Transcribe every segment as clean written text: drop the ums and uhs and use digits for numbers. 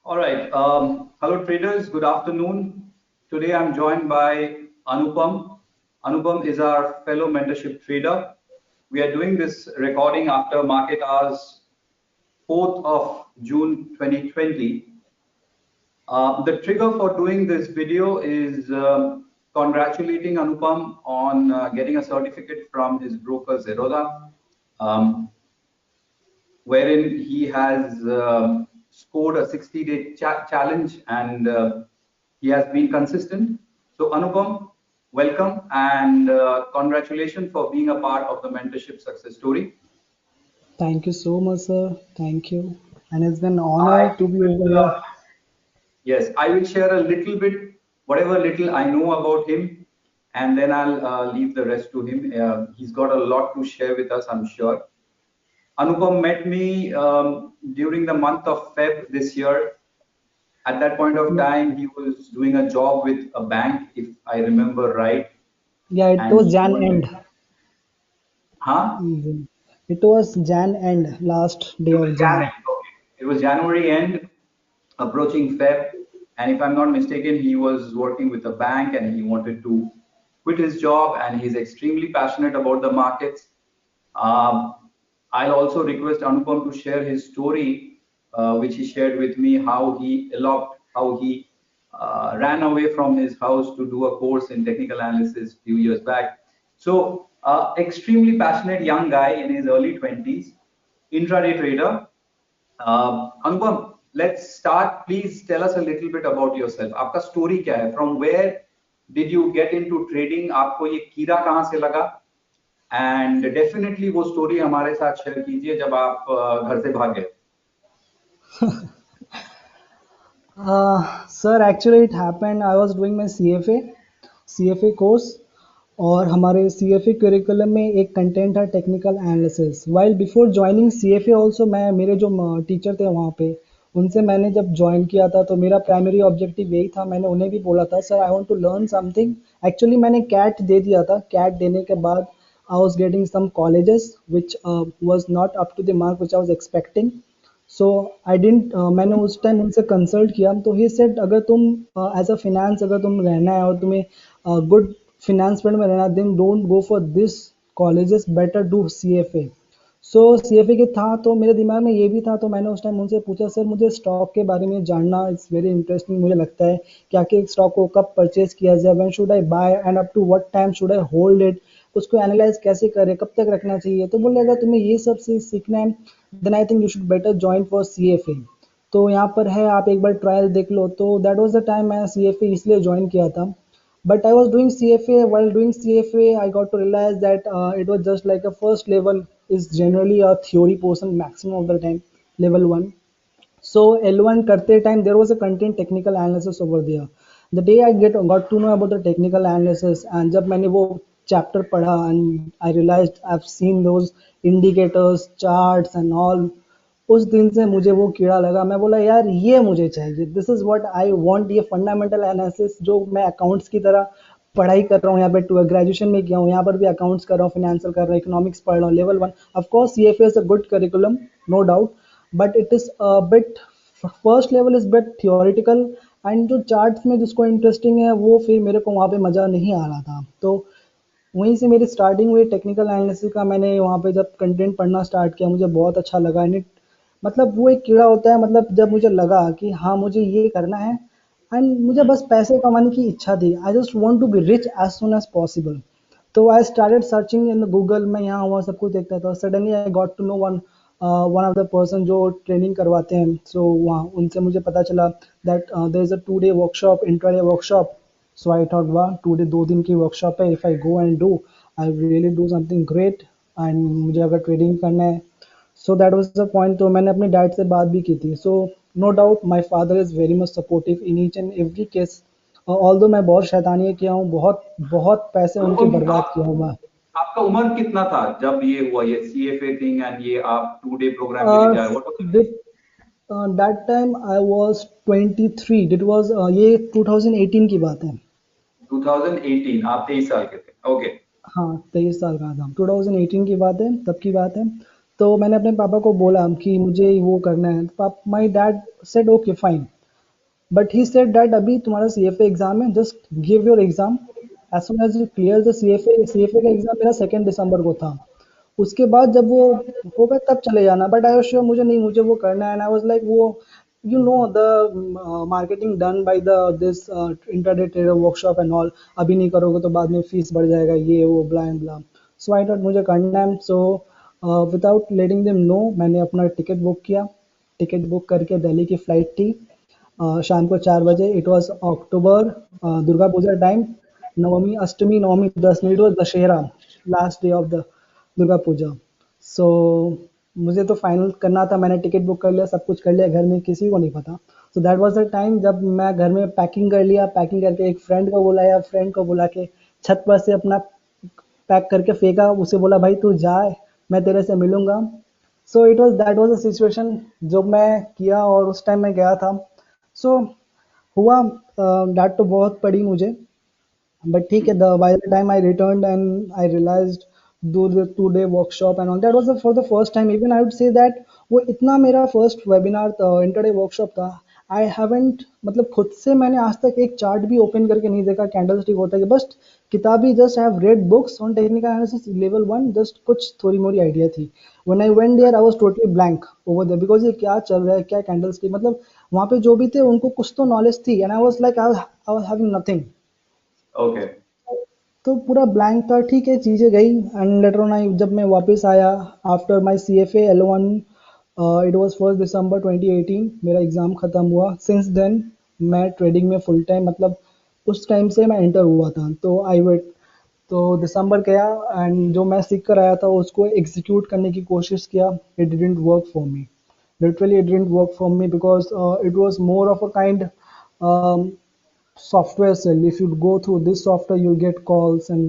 All right. Hello, traders. Good afternoon. Today I'm joined by Anupam. Anupam is our fellow mentorship trader. We are doing this recording after market hours 4th of June 2020. The trigger for doing this video is congratulating Anupam on getting a certificate from his broker Zerodha. Um, Wherein he has scored a 60-day challenge and he has been consistent. So Anupam, welcome and congratulations for being a part of the mentorship success story. Thank you so much, sir. Thank you. And it's been an I honor to be over will, here. yes, I will share a little bit, whatever little I know about him, and then I'll leave the rest to him. He's got a lot to share with us, I'm sure. Anupam met me during the month of Feb this year. At that point of Yeah, time, he was doing a job with a bank, if I remember right, yeah, it and was he Jan wanted, end. huh? Mhm. It was Jan end, last day It was of January. Jan. Okay. It was January end, approaching Feb, and if I'm not mistaken, he was working with a bank and he wanted to quit his job, and he's extremely passionate about the markets. Um, I'll also request Anupam to share his story, which he shared with me, how he eloped, how he ran away from his house to do a course in technical analysis a few years back. So, extremely passionate young guy in his early 20s, intraday trader. Anupam, let's start. Please tell us a little bit about yourself. आपका story क्या है? From where did you get into trading? आपको ये कीड़ा कहाँ से लगा? And definitely वो स्टोरी हमारे साथ शेयर कीजिए जब आप घर से भागे। Sir, actually it happened. I was doing my CFA course और हमारे CFA करिकुलम में एक कंटेंट था technical analysis while before joining CFA also मैं मेरे जो टीचर थे वहाँ पे उनसे मैंने जब ज्वाइन किया था तो मेरा प्राइमरी ऑब्जेक्टिव यही था मैंने उन्हें भी बोला था sir I want to learn something actually मैंने कैट दे दिया था कैट देने के बाद I was getting some colleges which was not up to the mark which I was expecting so I didn't मैंने उस टाइम उनसे कंसल्ट किया तो ही सेड अगर तुम एज अ फिनेंस अगर तुम रहना है और तुम्हें गुड फिनेंस फील्ड में रहना then don't go for this colleges better do CFA so CFA के था तो मेरे दिमाग में ये भी था तो मैंने उस टाइम उनसे पूछा सर मुझे स्टॉक के बारे में जानना इट्स वेरी इंटरेस्टिंग मुझे लगता है कि आखिर एक स्टॉक को कब परचेज किया जाए when should I buy and up to what time should I hold it उसको एनालाइज कैसे करें कब तक रखना चाहिए तो बोले अगर तुम्हें ये सब चीज सीखना है then I think you should better join for CFA तो यहाँ पर है आप एक बार ट्रायल देख लो तो दैट वाज द टाइम मैं CFA इसलिए ज्वाइन किया था but I was doing CFA. While doing CFA, I got to realize that it was just like a first level is generally a theory portion maximum of the time, level one. So L1 करते time there was a content technical analysis over there. The day I got to know about the technical analysis and जब मैंने वो chapter पढ़ा and I realized I've seen those indicators, charts and all उस दिन से मुझे वो कीड़ा लगा मैं बोला यार ये मुझे चाहिए this is what I want ये फंडामेंटल एनालिसिस जो मैं अकाउंट्स की तरह पढ़ाई कर रहा हूँ यहाँ पे ग्रेजुएशन में किया हूँ यहाँ पर भी अकाउंट्स कर रहा हूँ फाइनेंशियल कर रहा हूँ इकोनॉमिक्स पढ़ रहा हूँ level one of course CFA is a good curriculum no doubt but it is bit first level is bit theoretical and जो चार्ट्स में जिसको इंटरेस्टिंग है वो फिर मेरे को वहाँ पे मज़ा नहीं आ रहा था तो वहीं से मेरी स्टार्टिंग हुई टेक्निकल एनालिसिस का मैंने वहाँ पे जब कंटेंट पढ़ना स्टार्ट किया मुझे बहुत अच्छा लगा एंड इट मतलब वो एक कीड़ा होता है मतलब जब मुझे लगा कि हाँ मुझे ये करना है एंड मुझे बस पैसे कमाने की इच्छा थी I just want to be rich as soon as possible तो I started searching in Google में यहाँ वहाँ सब कुछ देखता था suddenly I got to know one of the person जो ट्रेनिंग करवाते हैं सो वहाँ उनसे मुझे पता चला that there is a 2 day workshop intraday workshop so I thought वाह 2 day 2 दिन की वर्कशॉप है if I go and do I really do something great and मुझे अगर ट्रेडिंग करना है so that was the point तो मैंने अपने डैड से बात भी की थी so no doubt my father is very much supportive in each and every case although मैं बहुत शैतानियाँ किया हूँ बहुत बहुत पैसे उनके अनुपम, बर्बाद किया हूँ मैं आपका उम्र कितना था जब ये हुआ, ये CFA थिंग एंड ये आप 2 डे प्रोग्राम के लिए जाए? What was the age? That time I was 23 it was ये 2018 की बात है 2018, आप 23 साल के थे। ओके। हाँ 23 साल का था 2018 की बात है तब की बात है तो मैंने अपने पापा को बोला कि मुझे वो करना है। पाप my dad said okay fine, but he said that अभी तुम्हारा सीएफए एग्जाम है, just give your exam, as soon as you clear the CFA का एग्जाम मेरा 2 दिसंबर को था। उसके बाद जब वो होगा तब चले जाना, बट आई वाज श्योर मुझे नहीं, मुझे वो करना है। एंड आई वाज लाइक वो you know the marketing done by the this internet trader workshop and all, अभी नहीं करोगे तो बाद में फीस बढ़ जाएगा, ये वो blah and blah. So I thought मुझे करना है। So without letting them know मैंने अपना टिकट बुक किया। टिकट बुक करके दिल्ली की फ़्लाइट थी शाम को 4 बजे। It was October, Durga Puja time, Navami Ashtami Navami दसवीं, it was Dussehra, last day of the Durga Puja. So मुझे तो फाइनल करना था, मैंने टिकट बुक कर लिया, सब कुछ कर लिया, घर में किसी को नहीं पता। सो दैट वाज द टाइम जब मैं घर में पैकिंग कर लिया, पैकिंग करके एक फ्रेंड को बुलाया, फ्रेंड को बुला के छत पर से अपना पैक करके फेंका, उसे बोला भाई तू जा, मैं तेरे से मिलूंगा। सो it was that was a situation जो मैं किया, और उस टाइम मैं गया था। सो हुआ, डांट तो बहुत पड़ी मुझे, but ठीक है, the by the time I returned and I realized do the 2 day workshop and all that was for the first time, even I would say that वो इतना मेरा फर्स्ट वेबिनार इंटरडे वर्कशॉप था। I haven't मतलब खुद से मैंने आज तक एक चार्ट भी ओपन करके नहीं देखा, कैंडल स्टिक होता है कि बस किताबी, just I have read books on technical analysis level 1, just कुछ थोड़ी मोरी आइडिया थी। When I went there I was totally blank over there, because ये क्या चल रहा है, क्या कैंडल स्टिक, मतलब वहाँ पे जो भी थे उनको कुछ तो नॉलेज थी, and I was like I was having nothing. Okay. तो पूरा ब्लैंक था। ठीक है, चीज़ें गई, एंड लेटर ऑन आई जब मैं वापस आया after my CFA L1, it was 1 दिसंबर 2018 मेरा एग्ज़ाम ख़त्म हुआ। सिंस देन मैं ट्रेडिंग में फुल टाइम, मतलब उस टाइम से मैं एंटर हुआ था। तो आई वेट, तो दिसंबर गया, एंड जो मैं सीख कर आया था उसको एग्जीक्यूट करने की कोशिश किया। It didn't work for me, literally it didn't work for me, because it was more of a kind software sell. If you go through this software you'll get calls and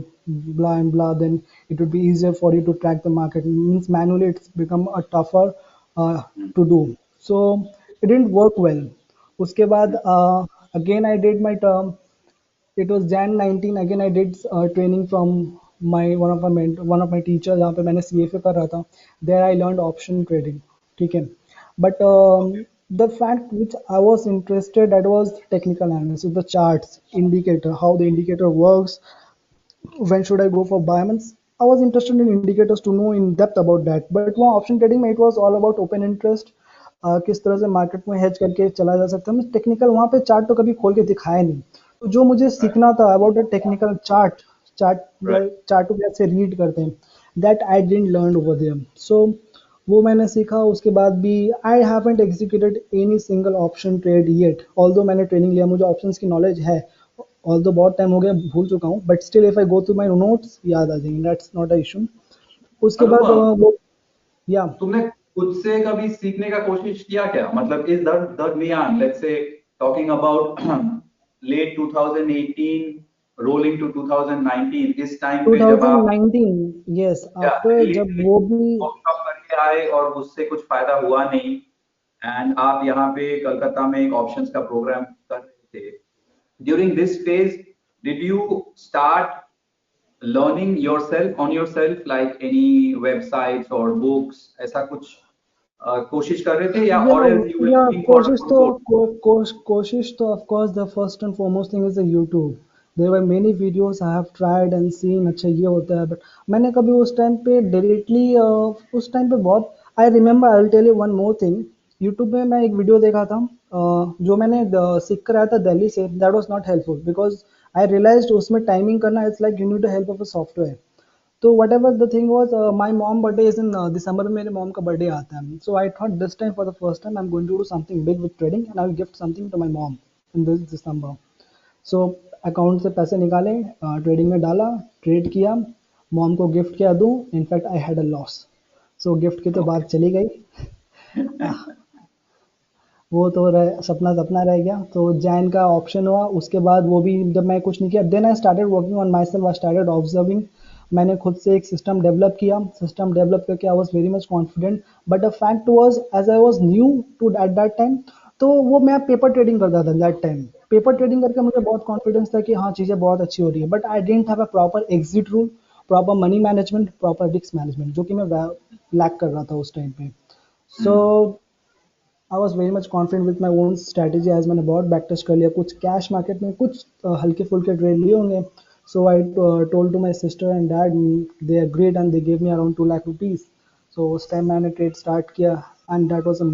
blah and blah, then it would be easier for you to track the market. It means manually it's become a tougher to do. So it didn't work well. Uske baad again I did my term, it was Jan 19, again I did training from my one of my teachers जहाँ पे मैंने CFA कर रहा था। There I learned option trading, ठीक है। But the fact which I was interested, that was technical analysis, the charts, indicator, how the indicator works, when should I go for buy means, I was interested in indicators to know in depth about that. But वहाँ option trading में it was all about open interest, किस तरह से market में hedge करके चला जा सकता है। टेक्निकल वहाँ पे चार्ट तो कभी खोल के दिखाया नहीं। तो जो मुझे Right. सीखना था about the technical chart, chart Right. Chart को कैसे रीड करते हैं, that I didn't learn over there. So वो मैंने सीखा। उसके बाद भी I haven't executed any single option trade yet, although मैंने ट्रेनिंग लिया, मुझे ऑप्शंस की नॉलेज है, ऑल्दो बहुत टाइम हो गया भूल चुका हूँ, but still if I go through my notes याद आ जाएंगे, दैट्स नॉट अ इशू। उसके बाद अनुभव, वो या तुमने खुद से कभी सीखने का कोशिश किया क्या? मतलब इस दरमियान, let's say talking about late 2018 rolling to 2019, इस टाइम पे जब आप 2019, यस, या आफ्टर दिल्ली जब दिल्ली वो भी वर्कशॉप करके आए और उससे कुछ फायदा हुआ नहीं, एंड आप यहाँ पे कलकत्ता में एक ऑप्शंस का प्रोग्राम कर रहे थे, during this phase did you start learning yourself on yourself like any websites or books, ऐसा कुछ कोशिश कर रहे थे, या या और else you were या looking for a कोशिश good तो course? कोशिश तो of course the first and foremost thing is the YouTube. There were many videos I have tried and seen, अच्छा ये होता है, बट मैंने कभी उस टाइम पे डायरेक्टली उस टाइम पे बहुत, I remember, I will tell you one more thing. YouTube में मैं एक वीडियो देखा था, जो मैंने सीख कर आया था दिल्ली से, that was not helpful, because I realized उसमें टाइमिंग करना it's like you need the help of a software. तो whatever the thing was, my mom birthday is in December में, मेरे मॉम का बर्थडे आता है। So I thought this time for the first time I am going to do something big with trading, and I will gift something to my mom in this December. So account से पैसे निकाले, trading में डाला, trade किया, mom को gift किया दूँ, in fact I had a loss. So gift की तो बात चली गई, वो तो सपना सपना रह गया। तो जैन का ऑप्शन हुआ, उसके बाद वो भी जब मैं कुछ नहीं किया, then I started working on myself, I started observing. मैंने खुद से एक सिस्टम डेवलप किया, सिस्टम डेवलप करके I was very much confident. But the fact was as I was new to at that time, तो वो मैं paper trading करता था दैट टाइम। पेपर ट्रेडिंग करके मुझे बहुत कॉन्फिडेंस था कि हाँ चीज़ें बहुत अच्छी हो रही है, but I didn't have a proper exit rule. Proper money management, proper risk management, जो कि मैं लैक कर रहा था उस टाइम पे। So hmm. I was very much confident with my own strategy, as मैंने बहुत बैक टेस्ट कर लिया, कुछ कैश मार्केट में कुछ हल्के फुल्के ट्रेड लिए होंगे। So I told to my sister and dad, they agreed and they gave me around 2 lakh rupees. So उस टाइम मैंने ट्रेड स्टार्ट किया, and that was a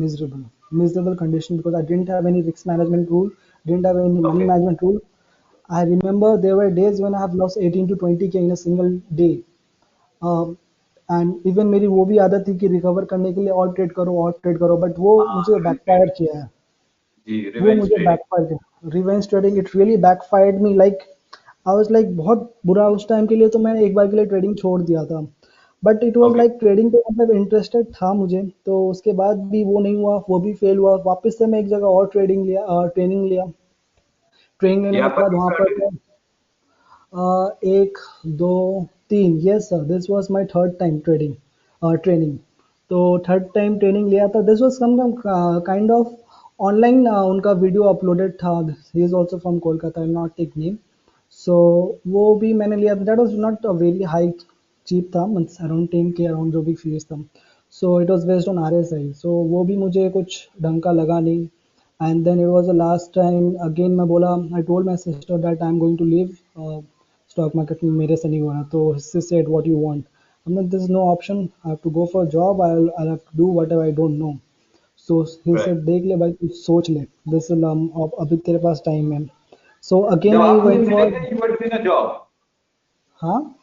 miserable condition because I didn't have any risk management rule, didn't have any money Okay. management rule. I remember there were days when I have lost 18 to 20K in a single day. And even मेरी वो भी आदत थी कि recover करने के लिए और ट्रेड करो, बट वो हाँ, मुझे रिवेंज बैकफायर ट्रेडिंग। किया है। जी, वो रिवेंज मुझे ट्रेडिंग। बैकफायर किया, revenge trading, it really backfired me, like I was like बहुत बुरा उस टाइम के लिए, तो मैं एक बार के लिए ट्रेडिंग छोड़ दिया था। But it was okay. Like trading पे मतलब इंटरेस्टेड था मुझे, तो उसके बाद भी वो नहीं हुआ, वो भी फेल हुआ, वापस से मैं एक जगह और ट्रेनिंग लिया। ट्रेनिंग ये लेने के आपका बाद वहाँ तीसरा पर ट्रेड? एक, दो, तीन, yes sir, this was my third time training. तो थर्ड टाइम ट्रेनिंग लिया था, this was some kind of online, उनका वीडियो अपलोडेड था। He is also from Kolkata, I not take name. So वो भी मैंने लिया था, that was not a very high, cheap था, मीन्स अराउंड 10K अराउंड जो भी फीस था। So it was based on RSI, so वो भी मुझे कुछ ढंग का लगा नहीं। And then it was the last time again, मैं बोला, I told my sister that I am going to leave stock market में, मेरे से नहीं हो रहा, तो she said what you want. I mean this no option, I have to go for job, I have to do whatever I don't know. So he right. Said देख ले भाई, कुछ सोच ले, दिस अभी तेरे पास टाइम है। सो जब अगेन आई आप मुझे वेंट मिले फॉर, थे, you were doing a job? हाँ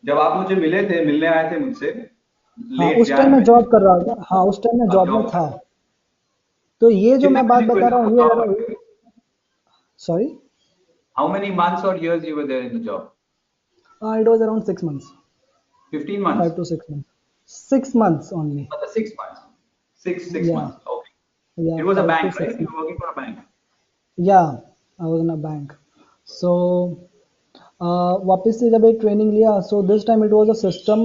जब आप मुझे मिले थे, मिलने आए थे मुझसे हाँ, लेट उस टाइम जैन मैं में, जॉब कर रहा था, हाँ उस टाइम मैं आप जॉब में जॉब कर था। रहे थे। तो ये जो कितने मैं बात महीने हुए बता थे रहा आपको हूँ, ये जॉब करते हुए? सॉरी, हाउ मेनी मंथ्स और years you were there in the job? It was around 6 months, 15 five months? Two six months 6 months only। 6 months? Six या months. Okay. या It was a five two bank, right? Six You were working for a bank. या I was in a bank. सो वापस से जब एक training लिया, so this time it was a system,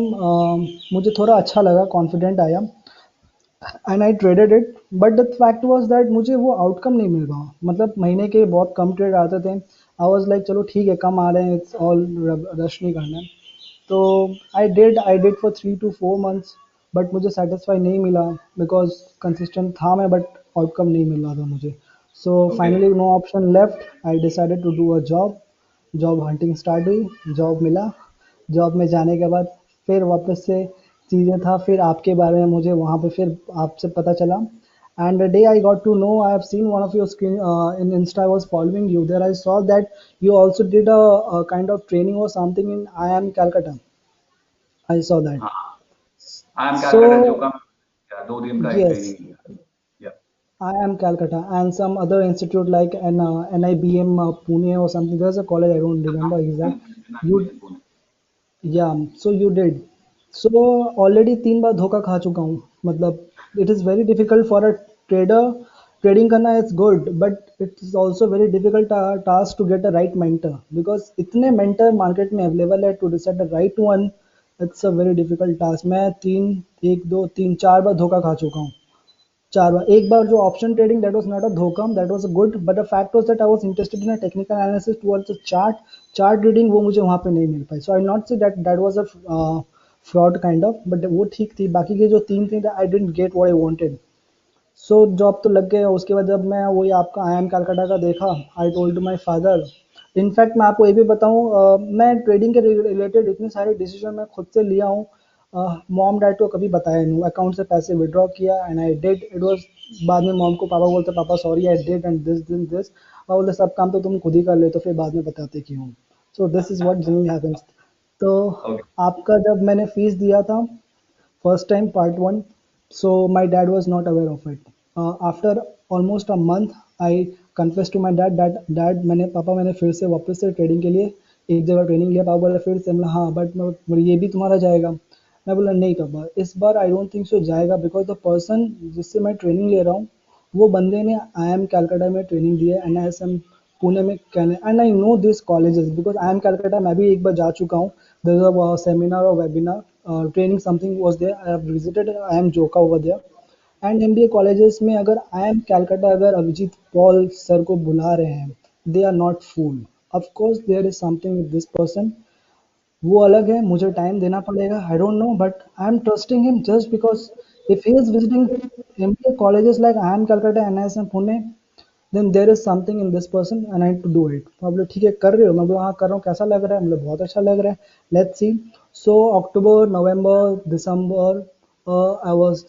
मुझे थोड़ा अच्छा लगा, कॉन्फिडेंट आया, and I traded it. But the fact was that मुझे वो आउटकम नहीं मिल रहा, मतलब महीने के बहुत कम ट्रेड आते थे। आई वाज लाइक चलो ठीक है, कम आ रहे हैं, इट्स ऑल, रश नहीं करना है। तो I did for 3 to 4 months, but मुझे सेटिस्फाई नहीं मिला, बिकॉज कंसिस्टेंट था मैं, बट आउटकम नहीं मिल रहा था मुझे। So Okay. Finally no option left, I decided to do a job. Job hunting start हुई, जॉब मिला। जॉब में जाने के बाद फिर वापस से चीज़ें था, फिर आपके बारे में मुझे वहाँ पे फिर आपसे पता चला। And the day I got to know, I have seen one of your screen in Insta, I was following you there, I saw that you also did a kind of training or something in IIM Calcutta. I saw that. हाँ, I am Calcutta So जोका में 2 दिन का एक yes, training लिया। या IIM Calcutta and some other institute like NIBM Pune or something. There's a college, I don't remember exact. You, Pune. yeah, so you did. So already 3 बार धोखा खा चुका हूँ, मतलब it is very difficult for a trader, trading करना is good, but it is also very difficult task to get a right mentor, because इतने mentor market में available है, to decide the right one, it's a very difficult task। मैं तीन, एक, दो, तीन, 4 बार धोखा खा चुका हूँ। 4 बार, एक बार जो option trading, that was not a धोखा, that was a good, but the fact was that I was interested in a technical analysis towards the chart reading, वो मुझे वहाँ पे नहीं मिल पाई। So I not say that that was a fraud kind of, but वो ठीक थी, बाकी के जो तीन थे I didn't get what I wanted. So job तो लग गया, उसके बाद जब मैं वही आपका IIM कलकत्ता का देखा, I told to my father. In fact मैं आपको ये भी बताऊँ, मैं ट्रेडिंग के रिलेटेड इतने सारे डिसीजन मैं खुद से लिया हूँ, मॉम डैड को कभी बताया नहीं। अकाउंट से पैसे विड्रॉ किया and I did it was, बाद में मॉम को पापा बोलते, पापा sorry I did and this, और बोलते सब काम तो तुम खुद ही कर लेते, फिर बाद में बताते क्यों। सो this is what generally happens. तो ओके। आपका जब मैंने फीस दिया था first time part 1, so my dad was not aware of it. After almost a month I confessed to my dad that dad, मैंने पापा, मैंने फिर से वापस से ट्रेडिंग के लिए एक जगह ट्रेनिंग लिया। पापा बोला फिर से, मैं हाँ, बट मैं ये भी तुम्हारा जाएगा। मैं बोला नहीं पापा, इस बार आई डोंट थिंक सो जाएगा, बिकॉज द पर्सन जिससे मैं ट्रेनिंग ले रहा हूँ, वो बंदे ने IIM कैलकाटा में ट्रेनिंग दी है, NISM पुणे में, and I know this colleges because IIM Calcutta मैं भी एक बार जा चुका हूँ। देयर इज अ सेमिनार और webinar training something was there, I have visited IIM Joka over there. And MBA colleges में अगर IIM कैलकाटा, अगर अभिजीत पॉल सर को बुला रहे हैं, they are not fool, of course there is something with this person. वो अलग है, मुझे टाइम देना पड़ेगा, I don't know, but I am trusting him just because if he is visiting MBA colleges like I am Calcutta NISM Pune, then there is something in this person I need to do it. तो आप बोले ठीक है कर रहे हो, मैं बोला हाँ कर रहा हूँ, कैसा लग रहा है, मुझे बहुत अच्छा लग रहा है, let's see. So October November December I was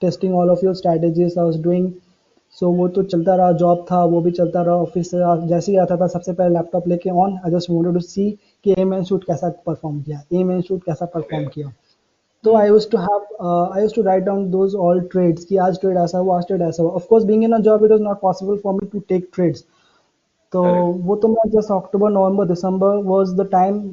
testing all of your strategies, I was doing. So वो तो चलता रहा, जॉब था वो भी चलता रहा, ऑफिस से जैसे ही आता था सबसे पहले लैपटॉप लेके on, I just wanted to see कि एम एन शूट कैसा परफॉर्म किया, एम एन शूट कैसा परफॉर्म Okay. किया। तो I used to write down those all trades कि आज ट्रेड ऐसा हुआ, आज ट्रेड ऐसा हुआ। Of course being in a job it was not possible for me to take trades. तो Correct. वो तो मैं just October November December was the time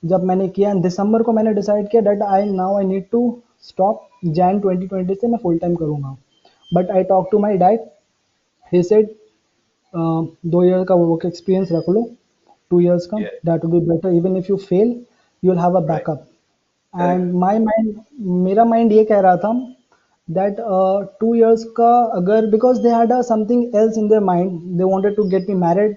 जब मैंने किया, एंड दिसंबर को मैंने डिसाइड किया that I need to stop, Jan 2020 से मैं फुल टाइम करूँगा। But I talk to my dad, he said 2 year का वर्क एक्सपीरियंस रख लो, 2 ईयर्स का, Yeah. That will be better, even if you fail you will have a Right. Backup. Correct. And my mind, मेरा mind ये कह रहा था that 2 years का अगर, because they had something else in their mind, they wanted to get me married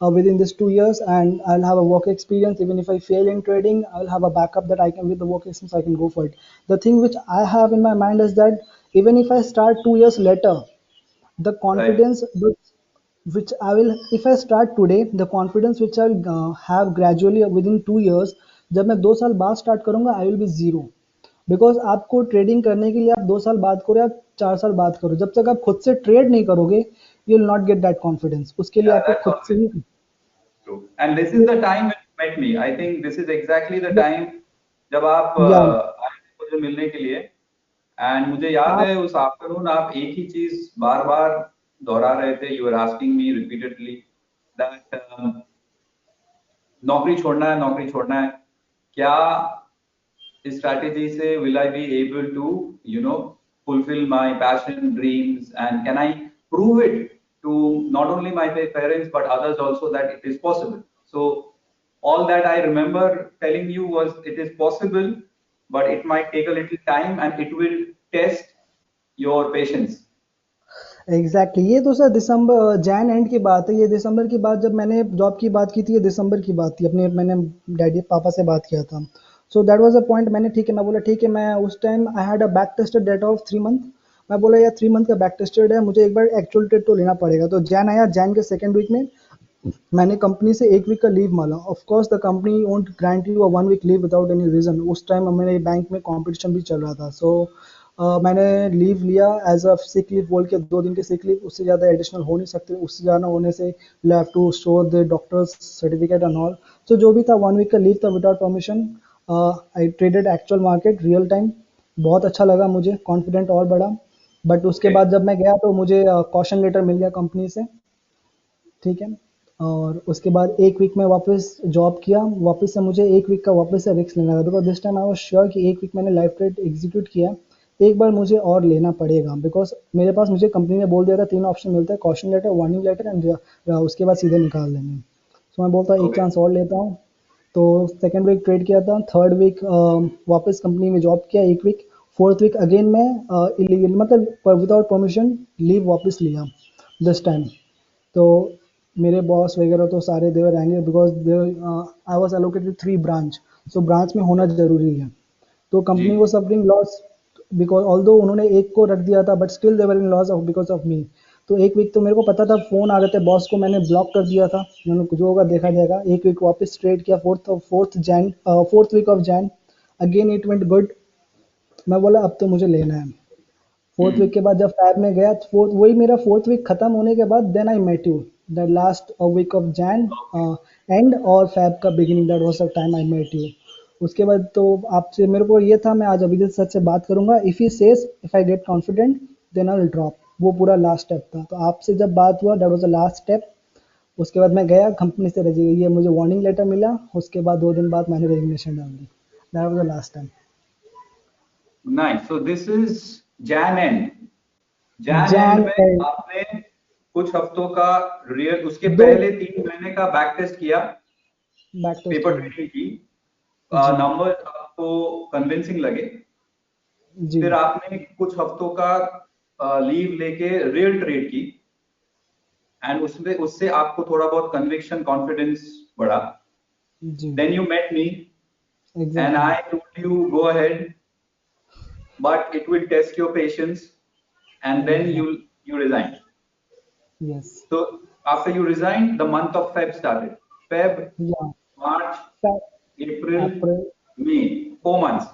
within this 2 years, and I'll have a work experience. Even if I fail in trading, I'll have a backup that I can, with the work experience, I can go for it. The thing which I have in my mind is that even if I start 2 years later, the Right. confidence which I will, if I start today, the confidence which I'll have gradually within 2 years, जब मैं 2 साल बाद start करूंगा I will be zero. Because आपको trading करने के लिए आप 2 साल बाद करो या 4 साल बाद करो, जब तक आप खुद से ट्रेड नहीं करोगे you will not get that confidence, उसके लिए Yeah, आपको that's खुद से always he true. And this is the time when you met me. I think this is exactly the time जब आप या आए थे मुझे मिलने के लिए। एंड मुझे याद आप है उस आफ्टरनून आप एक ही चीज बार बार दोहरा रहे थे। You are asking me repeatedly that नौकरी छोड़ना है, नौकरी छोड़ना है। क्या इस स्ट्रैटेजी से will I be able to fulfill my passion, dreams, and can I prove it to not only my parents but others also that it is possible. So all that I remember telling you was it is possible, but it might take a little time and it will test your patience. Exactly ये तो sir December Jain and की बात है, ये दिसंबर की बात, जब मैंने जॉब की बात की थी, ये दिसंबर की बात थी, अपने मैंने डैडी पापा से बात किया था। सो दैट वाज अ पॉइंट, मैंने ठीक है, मैं बोला ठीक है, मैं उस time I had a back tested data of 3 month. मैं बोला यार 3 मंथ का बैक टेस्टेड है, मुझे एक बार एक्चुअल ट्रेड तो लेना पड़ेगा। तो जैन आया, जैन के सेकेंड वीक में मैंने कंपनी से 1 वीक का लीव मांगा। Of course the company won't grant you a 1 week leave without any reason. उस टाइम मेरे बैंक में कंपटीशन भी चल रहा था। सो मैंने लीव लिया एज अ सिक लीव बोल के, 2 दिन की सिक लीव, उससे ज़्यादा एडिशनल हो नहीं सकते, उससे ज़्यादा होने से you have to show the doctor's certificate and all. So जो भी था 1 वीक का लीव था without permission. I traded actual market real time, बहुत अच्छा लगा मुझे, कॉन्फिडेंट और बढ़ा। बट उसके Okay. बाद जब मैं गया तो मुझे कॉशन लेटर मिल गया कंपनी से, ठीक है। और उसके बाद 1 वीक में वापस जॉब किया, वापस से मुझे 1 वीक का वापस से रिस्क लेना था, because this time I was sure कि 1 वीक मैंने लाइफ ट्रेड एग्जीक्यूट किया, एक बार मुझे और लेना पड़ेगा। बिकॉज मेरे पास, मुझे कंपनी ने बोल दिया था 3 ऑप्शन मिलता है, caution letter, warning letter and उसके बाद सीधे निकाल देंगे। सो मैं बोलता एक Okay. चांस और लेता हूँ। तो सेकेंड वीक ट्रेड किया था, थर्ड वीक वापस कंपनी में जॉब किया 1 वीक, फोर्थ वीक अगेन मैं इलीगल, मतलब विदाउट परमिशन लीव वापस लिया दिस टाइम। तो मेरे बॉस वगैरह तो सारे देवर आएंगे, because I was allocated 3 branch, so branch में होना जरूरी है। तो जी। कंपनी वो सफरिंग लॉस, बिकॉज ऑल्दो उन्होंने एक को रख दिया था, but still they were in loss of because of me. तो 1 वीक तो मेरे को पता था, फोन आ रहे थे बॉस को, मैंने ब्लॉक कर दिया था, मैंने जो होगा देखा जाएगा। 1 वीक वापस ट्रेड किया, fourth week of Jan, again it went good. मैं बोला अब तो मुझे लेना है। Fourth week hmm. के बाद जब फैब में गया, फोर्थ वही मेरा फोर्थ वीक खत्म होने के बाद then I met you, the last week of Jan and और फैब का beginning, that was the time I met you. उसके बाद तो आपसे मेरे को ये था, मैं आज अभिजीत सर से बात करूंगा, if he says if I get confident then I will drop. वो पूरा लास्ट स्टेप था, तो आपसे जब बात हुआ that was the last step. उसके बाद मैं गया कंपनी से, रजी ये मुझे वार्निंग लेटर मिला, उसके बाद 2 दिन बाद मैंने रेजिग्नेशन डाल दी, that was the last time. Nice. So this is जैन एंड, जैन एंड जैन में आपने कुछ हफ्तों का रियल, उसके दो पहले 3 महीने का बैक टेस्ट किया, बैक टेस्ट पेपर किया। ट्रेडिंग की, जी नंबर आपको कन्विंसिंग लगे। जी फिर आपने कुछ हफ्तों का लीव लेके रियल ट्रेड की एंड उसमें उससे आपको थोड़ा बहुत कन्विक्शन कॉन्फिडेंस बढ़ा। जी then you met me and Exactly. I told you go ahead, but it will test your patience, and then Exactly. you resign. Yes. So after you resigned, the month of Feb started. Feb, Yeah. March, Fa- April, April. May, 4 months.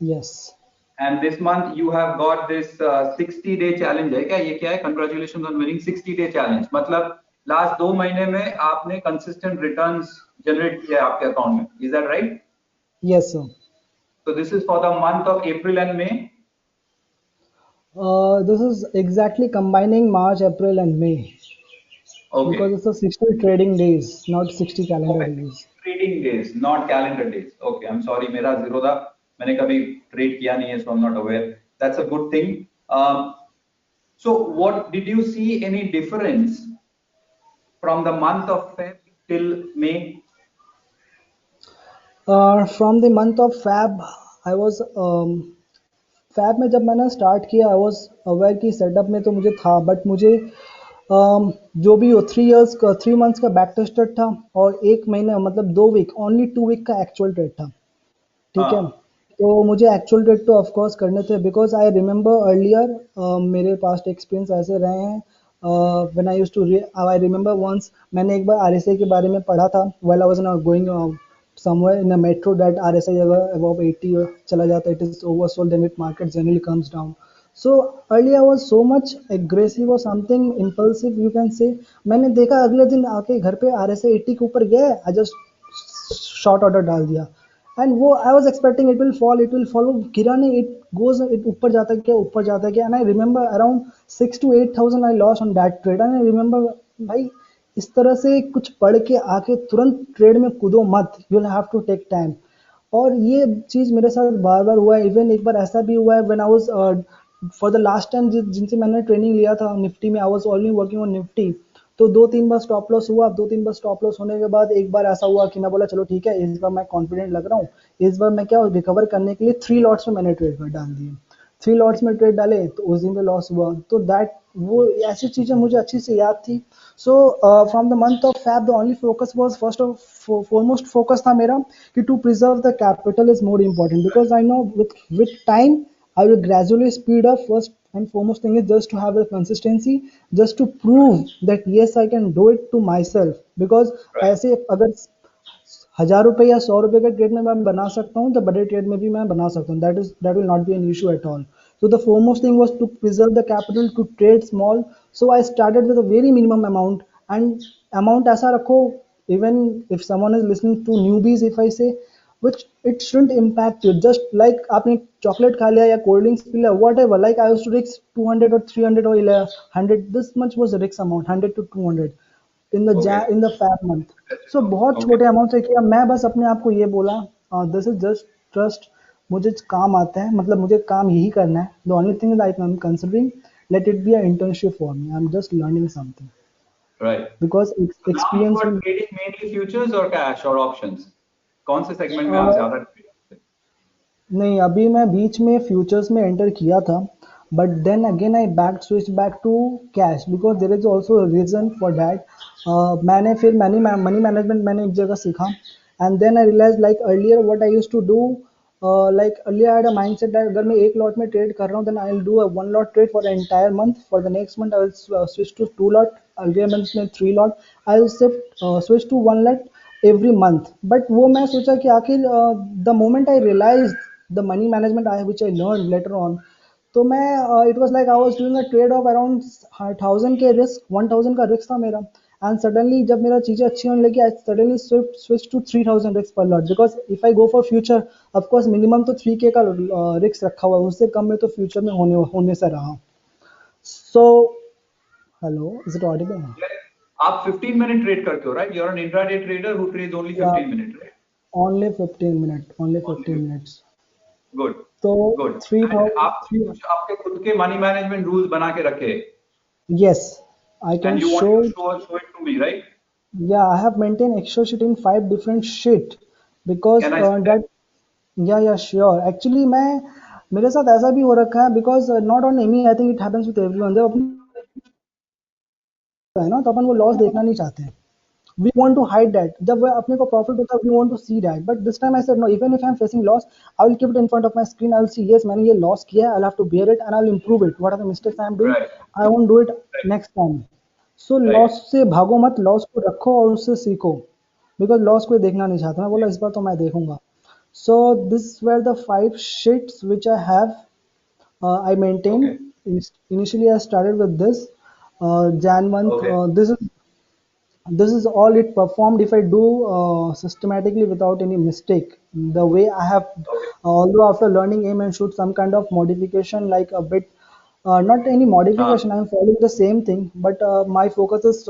Yes. And this month you have got this 60-day challenge है क्या ये क्या है congratulations on winning 60-day challenge मतलब last 2 महीने में आपने consistent returns generate किया है आपके अकाउंट में is that right? Yes, sir. So this is for the month of April and May. This is exactly combining March, April, and May because Okay. it's a 60 trading days, not 60 calendar Okay. days. Trading days, not calendar days. Okay, I'm sorry, मेरा zero था. मैंने कभी trade किया नहीं है, so I'm not aware. That's a good thing. So what did you see any difference from the month of Feb till May? From the month of Fab, I was Feb में जब मैंने start किया I was aware कि setup में तो मुझे था but मुझे जो भी हो 3 इयर्स का 3 मंथ्स का बैक टेस्टेड था और 1 महीने मतलब 2 वीक ओनली 2 वीक का एक्चुअल ट्रेड था ठीक है हाँ. तो मुझे एक्चुअल ट्रेड तो ऑफ कोर्स करने थे बिकॉज आई रिमेंबर अर्लियर मेरे पास्ट एक्सपीरियंस ऐसे रहे हैं when I used to I remember once मैंने एक बार आरएसआई के बारे में पढ़ा था while I was not going somewhere in a metro that RSI अगर above 80 चला जाता है it is oversold then it market generally comes down so earlier I was so much aggressive or something impulsive you can say मैंने देखा अगले दिन आके घर पे RSI 80 के ऊपर गया I just शॉर्ट ऑर्डर डाल दिया एंड वो आई was expecting it will fall वो गिरा नहीं इट गोज इट ऊपर जाता है क्या and I remember around 6 to 8 thousand I loss on that trade and I remember भाई इस तरह से कुछ पढ़ के आके तुरंत ट्रेड में कूदो मत you will have to take time और ये चीज़ मेरे साथ बार बार हुआ है इवन एक बार ऐसा भी हुआ है when I was for the last time जिनसे मैंने ट्रेनिंग लिया था निफ्टी में I was only working on Nifty तो 2-3 बार स्टॉप लॉस हुआ 2-3 बार स्टॉप लॉस होने के बाद एक बार ऐसा हुआ कि मैं बोला चलो ठीक है इस बार मैं कॉन्फिडेंट लग रहा हूँ इस बार मैं क्या रिकवर करने के लिए 3 लॉट्स में मैंने ट्रेड कर डाल दिए 3 लॉट्स में ट्रेड डाले तो उस दिन पे लॉस हुआ तो दैट वो ऐसी चीज़ें मुझे अच्छी से याद थी so from the month of Feb the only focus was first of foremost focus था मेरा कि to preserve the capital is more important because I know with time I will gradually speed up first and foremost thing is just to have a consistency just to prove that yes I can do it to myself because Right. ऐसे अगर 1000 रुपये या 100 रुपये का trade में मैं बना सकता हूँ तो बड़े ट्रेड में भी मैं बना सकता हूँ that will not be an issue at all so the foremost thing was to preserve the capital to trade small so I started with a very minimum amount and amount ऐसा रखो even if someone is listening to newbies if I say which it shouldn't impact you just like आपने chocolate खा लिया या cold drinks P लिया whatever like I used to risk 200 or 300 or 100 this much was the risk amount 100 to 200 Okay. In the Feb month That's so good. बहुत Okay. छोटे amount से किया मैं बस अपने आप को ये बोला दिस इज जस्ट ट्रस्ट मुझे काम आता है मतलब मुझे काम यही करना है the only thing I am considering let it be a internship for me I am just learning something Right. Because So now you experience are will trading mainly futures or cash or options? कौन से segment में आप ज्यादा trade करते नहीं अभी मैं बीच में फ्यूचर्स में एंटर किया था but then again I back switch back to cash because there is also reason for that मैंने फिर मनी मैनेजमेंट मैंने एक जगह सीखा and then I realise like earlier what I used to do like earlier I had a mindset अगर मैं एक lot में ट्रेड कर रहा हूँ then I will do a 1 lot trade for the entire month for the next month I will switch to 2 lot earlier month में 3 lot I will switch to 1 lot every month but वो मैं सोचा कि आखिर the moment I realise the money management which I learned later on तो मैं it was like I was doing a trade off around 1000 के risk 1000 का risk था मेरा एंड सडनली जब मेरा चीज़ें अच्छी होने लगी I suddenly switch to 3000 risk पर lot because if I go for future of course minimum तो 3K का रिस्क रखा हुआ है उससे कम में तो फ्यूचर में होने से रहा so hello is it audible हैं? आप 15 मिनट ट्रेड करते हो right? You are an intraday trader who trades only या 15 minute right? Only 15 minute only 15 minutes good. तो गुड. थ्री एंड आपने थाउजेंड कुछ आपके खुद के मनी मैनेजमेंट रूल्स बना के रखे yes I and can you wanted to show show it to me right? yeah I have maintained Excel sheet in 5 different sheet because can I see that? that yeah sure actually मैं मेरे साथ ऐसा भी हो रखा है because not on me I think it happens with everyone जब अपन है ना तो अपन वो लॉस देखना नहीं चाहते हैं we want to hide that. जब वह अपने को profit होता है, we want to see that. But this time I said no. Even if I'm facing loss, I will keep it in front of my screen. I will see yes, मैंने ये loss किया है. I'll have to bear it and I'll improve it. What are the mistakes I'm doing? Right. I won't do it Right. next time. So Right. loss से भागो मत, loss को रखो और उससे सीखो. Because loss कोई देखना नहीं चाहता. मैं बोला इस बार तो मैं देखूंगा. So this were the 5 shits which I have. I maintain. Okay. Initially, I started with this. Jan month. Okay. This is all it performed if I do systematically without any mistake. The way I have, Okay. although after learning aim and shoot some kind of modification, like a bit, not any modification. I'm following the same thing, but my focus is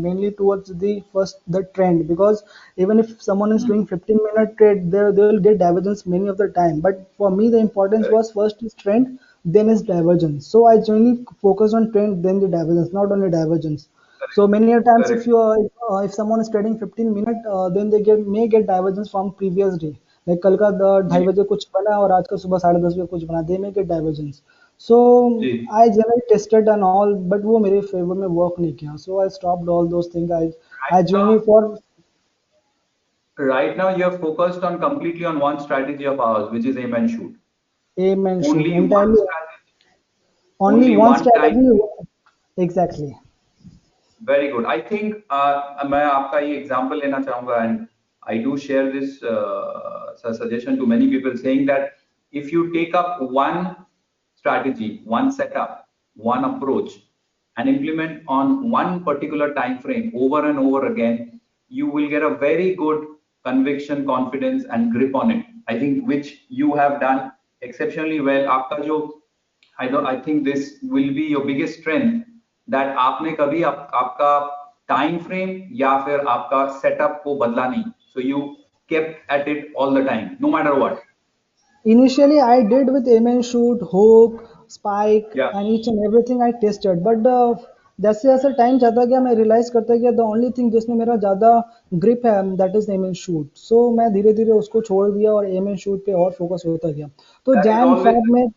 mainly towards the trend, because even if someone is doing 15-minute trade, they will get divergence many of the time. But for me, the importance Correct. was first is trend, then is divergence. So I generally focus on trend, then the divergence, not only divergence. Correct. So many a times, Correct. if someone is trading 15 minute, then they may get divergence from previous day. Like कल का 2:30 बजे कुछ बना और आज का सुबह 10:30 बजे कुछ बना. They may get divergence. So ji. I generally tested and all, but वो मेरे favor में work नहीं किया. So I stopped all those things. I Right generally now, for right now you're focused on completely on one strategy of ours, which is aim and shoot. aim and shoot Only one entirely, strategy, only only one one time. strategy. Exactly. Very good. I think मैं आपका ये example लेना चाहूँगा, and I do share this suggestion to many people, saying that if you take up one strategy, one setup, one approach, and implement on one particular time frame over and over again, you will get a very good conviction, confidence, and grip on it. I think which you have done exceptionally well. आपका जो I think this will be your biggest strength, that आपने कभी आपका time frame या फिर आपका setup को बदला नहीं. So you kept at it all the time, no matter what. Initially, I did with aim and shoot, hook, spike, Yeah. and each and everything I tested. But जैसे जैसे time जाता गया, मैं रियलाइज करता गया द ओनली थिंग जिसमें मेरा ज़्यादा ग्रिप है, that is M and shoot. So मैं धीरे धीरे उसको छोड़ दिया और एम एंड शूट पे और फोकस होता गया. तो That is always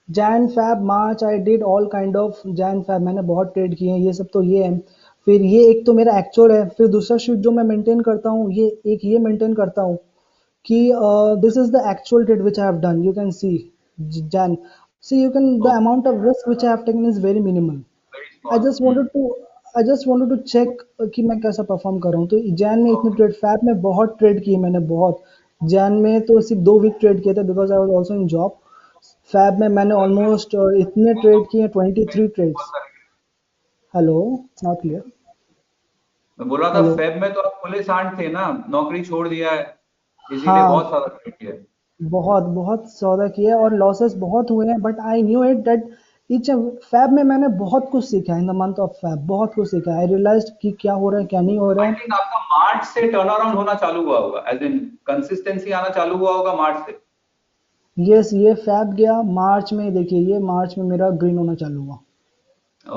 Jan Feb March I did all kind of Jan Feb. मैंने बहुत ट्रेड किए हैं, ये सब तो ये है. फिर ये एक तो मेरा एक्चुअल है. फिर दूसरा शूट जो मैं मेंटेन करता हूँ, ये मेंटेन करता हूँ कि this is the actual trade which I have done. You can see, Jan. See, you can the okay, amount of risk which I have taken is very minimal. very I small. just wanted to I just wanted to check कि मैं कैसा perform कर रहा हूँ. तो जैन में इतने Okay. Trade, fab में बहुत ट्रेड किए मैंने, बहुत. जैन में तो सिर्फ 2 वीक ट्रेड किए थे because I was also in job. Feb में मैंने ऑलमोस्ट इतने ट्रेड किए, 23 ट्रेड्स. Hello, not clear. मैं बोल रहा था हेलो. फेब में तो आप खुले सांड थे ना, नौकरी छोड़ दिया है, इसीलिए हाँ, बहुत सारा ट्रेड किया है. बहुत बहुत सौदा किया और लॉसेस बहुत हुए हैं. But I knew it that each Feb में मैंने बहुत कुछ सीखा है. In the month of Feb बहुत कुछ सीखा. आई रियलाइज कि क्या हो रहा है, क्या नहीं हो रहा आई है. थिंक आपका मार्च से टर्न अराउंड होना चालू हुआ होगा, एज इन कंसिस्टेंसी आना चालू हुआ होगा मार्च से. यस, ये फैब गया मार्च में. देखिए, ये मार्च में मेरा ग्रीन होना चालू हुआ.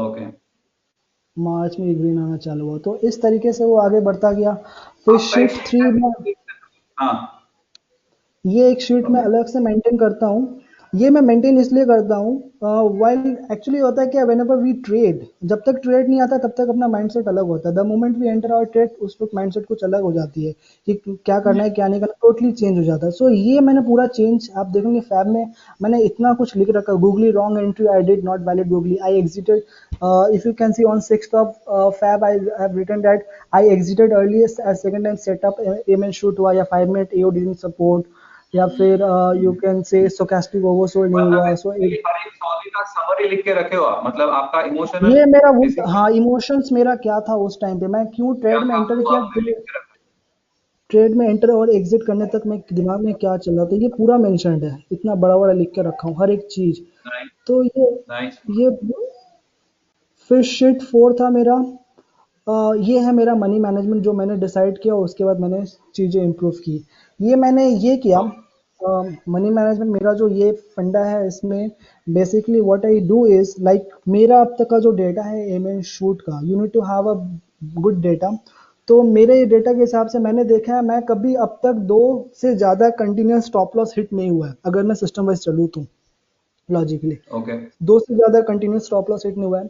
ओके. मार्च में ये ग्रीन आना चालू हुआ. तो इस तरीके से वो आगे बढ़ता गया. फिर आपका शीट 3 में हाँ. ये एक शीट में ओके. अलग से मेंटेन करता हूँ. ये मैं मेंटेन इसलिए करता हूँ, वाइल एक्चुअली होता है कि व्हेनेवर वी ट्रेड, जब तक ट्रेड नहीं आता तब तक अपना माइंडसेट अलग होता है. The moment we enter our trade, उस वक्त माइंडसेट कुछ अलग हो जाती है कि क्या करना है क्या नहीं करना, टोटली चेंज हो जाता है. सो ये मैंने पूरा चेंज, आप देखोगे फैब में मैंने इतना कुछ लिख रखा. Googly wrong entry, I did not valid googly, I exerted. If you can see on 6th of Feb, I have written that I exited earliest as second time setup aim and shoot हुआ, या 5 minute AO didn't support, या फिर you can say stochastic oversold नहीं मतलब हुआ. सो basically हर एक sorry का summary लिख के रखे हो आप, मतलब आपका इमोशनल ये मेरा वो, बेसिकली हाँ, इमोशंस मेरा क्या था उस टाइम पे, मैं क्यों क्या ट्रेड में था एंटर वो किया, आपने लिख के रखा. ट्रेड में एंटर और एग्जिट करने तक मैं दिमाग में क्या चल रहा था, ये पूरा मेंशन्ड है. इतना बड़ा बड़ा लिख के रखा हूँ हर एक चीज. नाइस. तो नाइस. ये फिर शीट 4 था मेरा. ये है मेरा मनी मैनेजमेंट जो मैंने डिसाइड किया, उसके बाद मैंने चीज़ें इम्प्रूव की. ये मैंने ये किया. मनी मैनेजमेंट मेरा जो ये फंडा है, इसमें basically what I do is like, मेरा अब तक का जो डेटा है एम एंड शूट का, you need to have a good data. तो मेरे डेटा के हिसाब से मैंने देखा है, मैं कभी अब तक 2 से ज़्यादा कंटिन्यूस स्टॉप लॉस हिट नहीं हुआ है अगर मैं सिस्टम वाइज चलूँ तो, लॉजिकली. ओके. 2 से ज़्यादा कंटिन्यूस स्टॉप लॉस हिट नहीं हुआ है.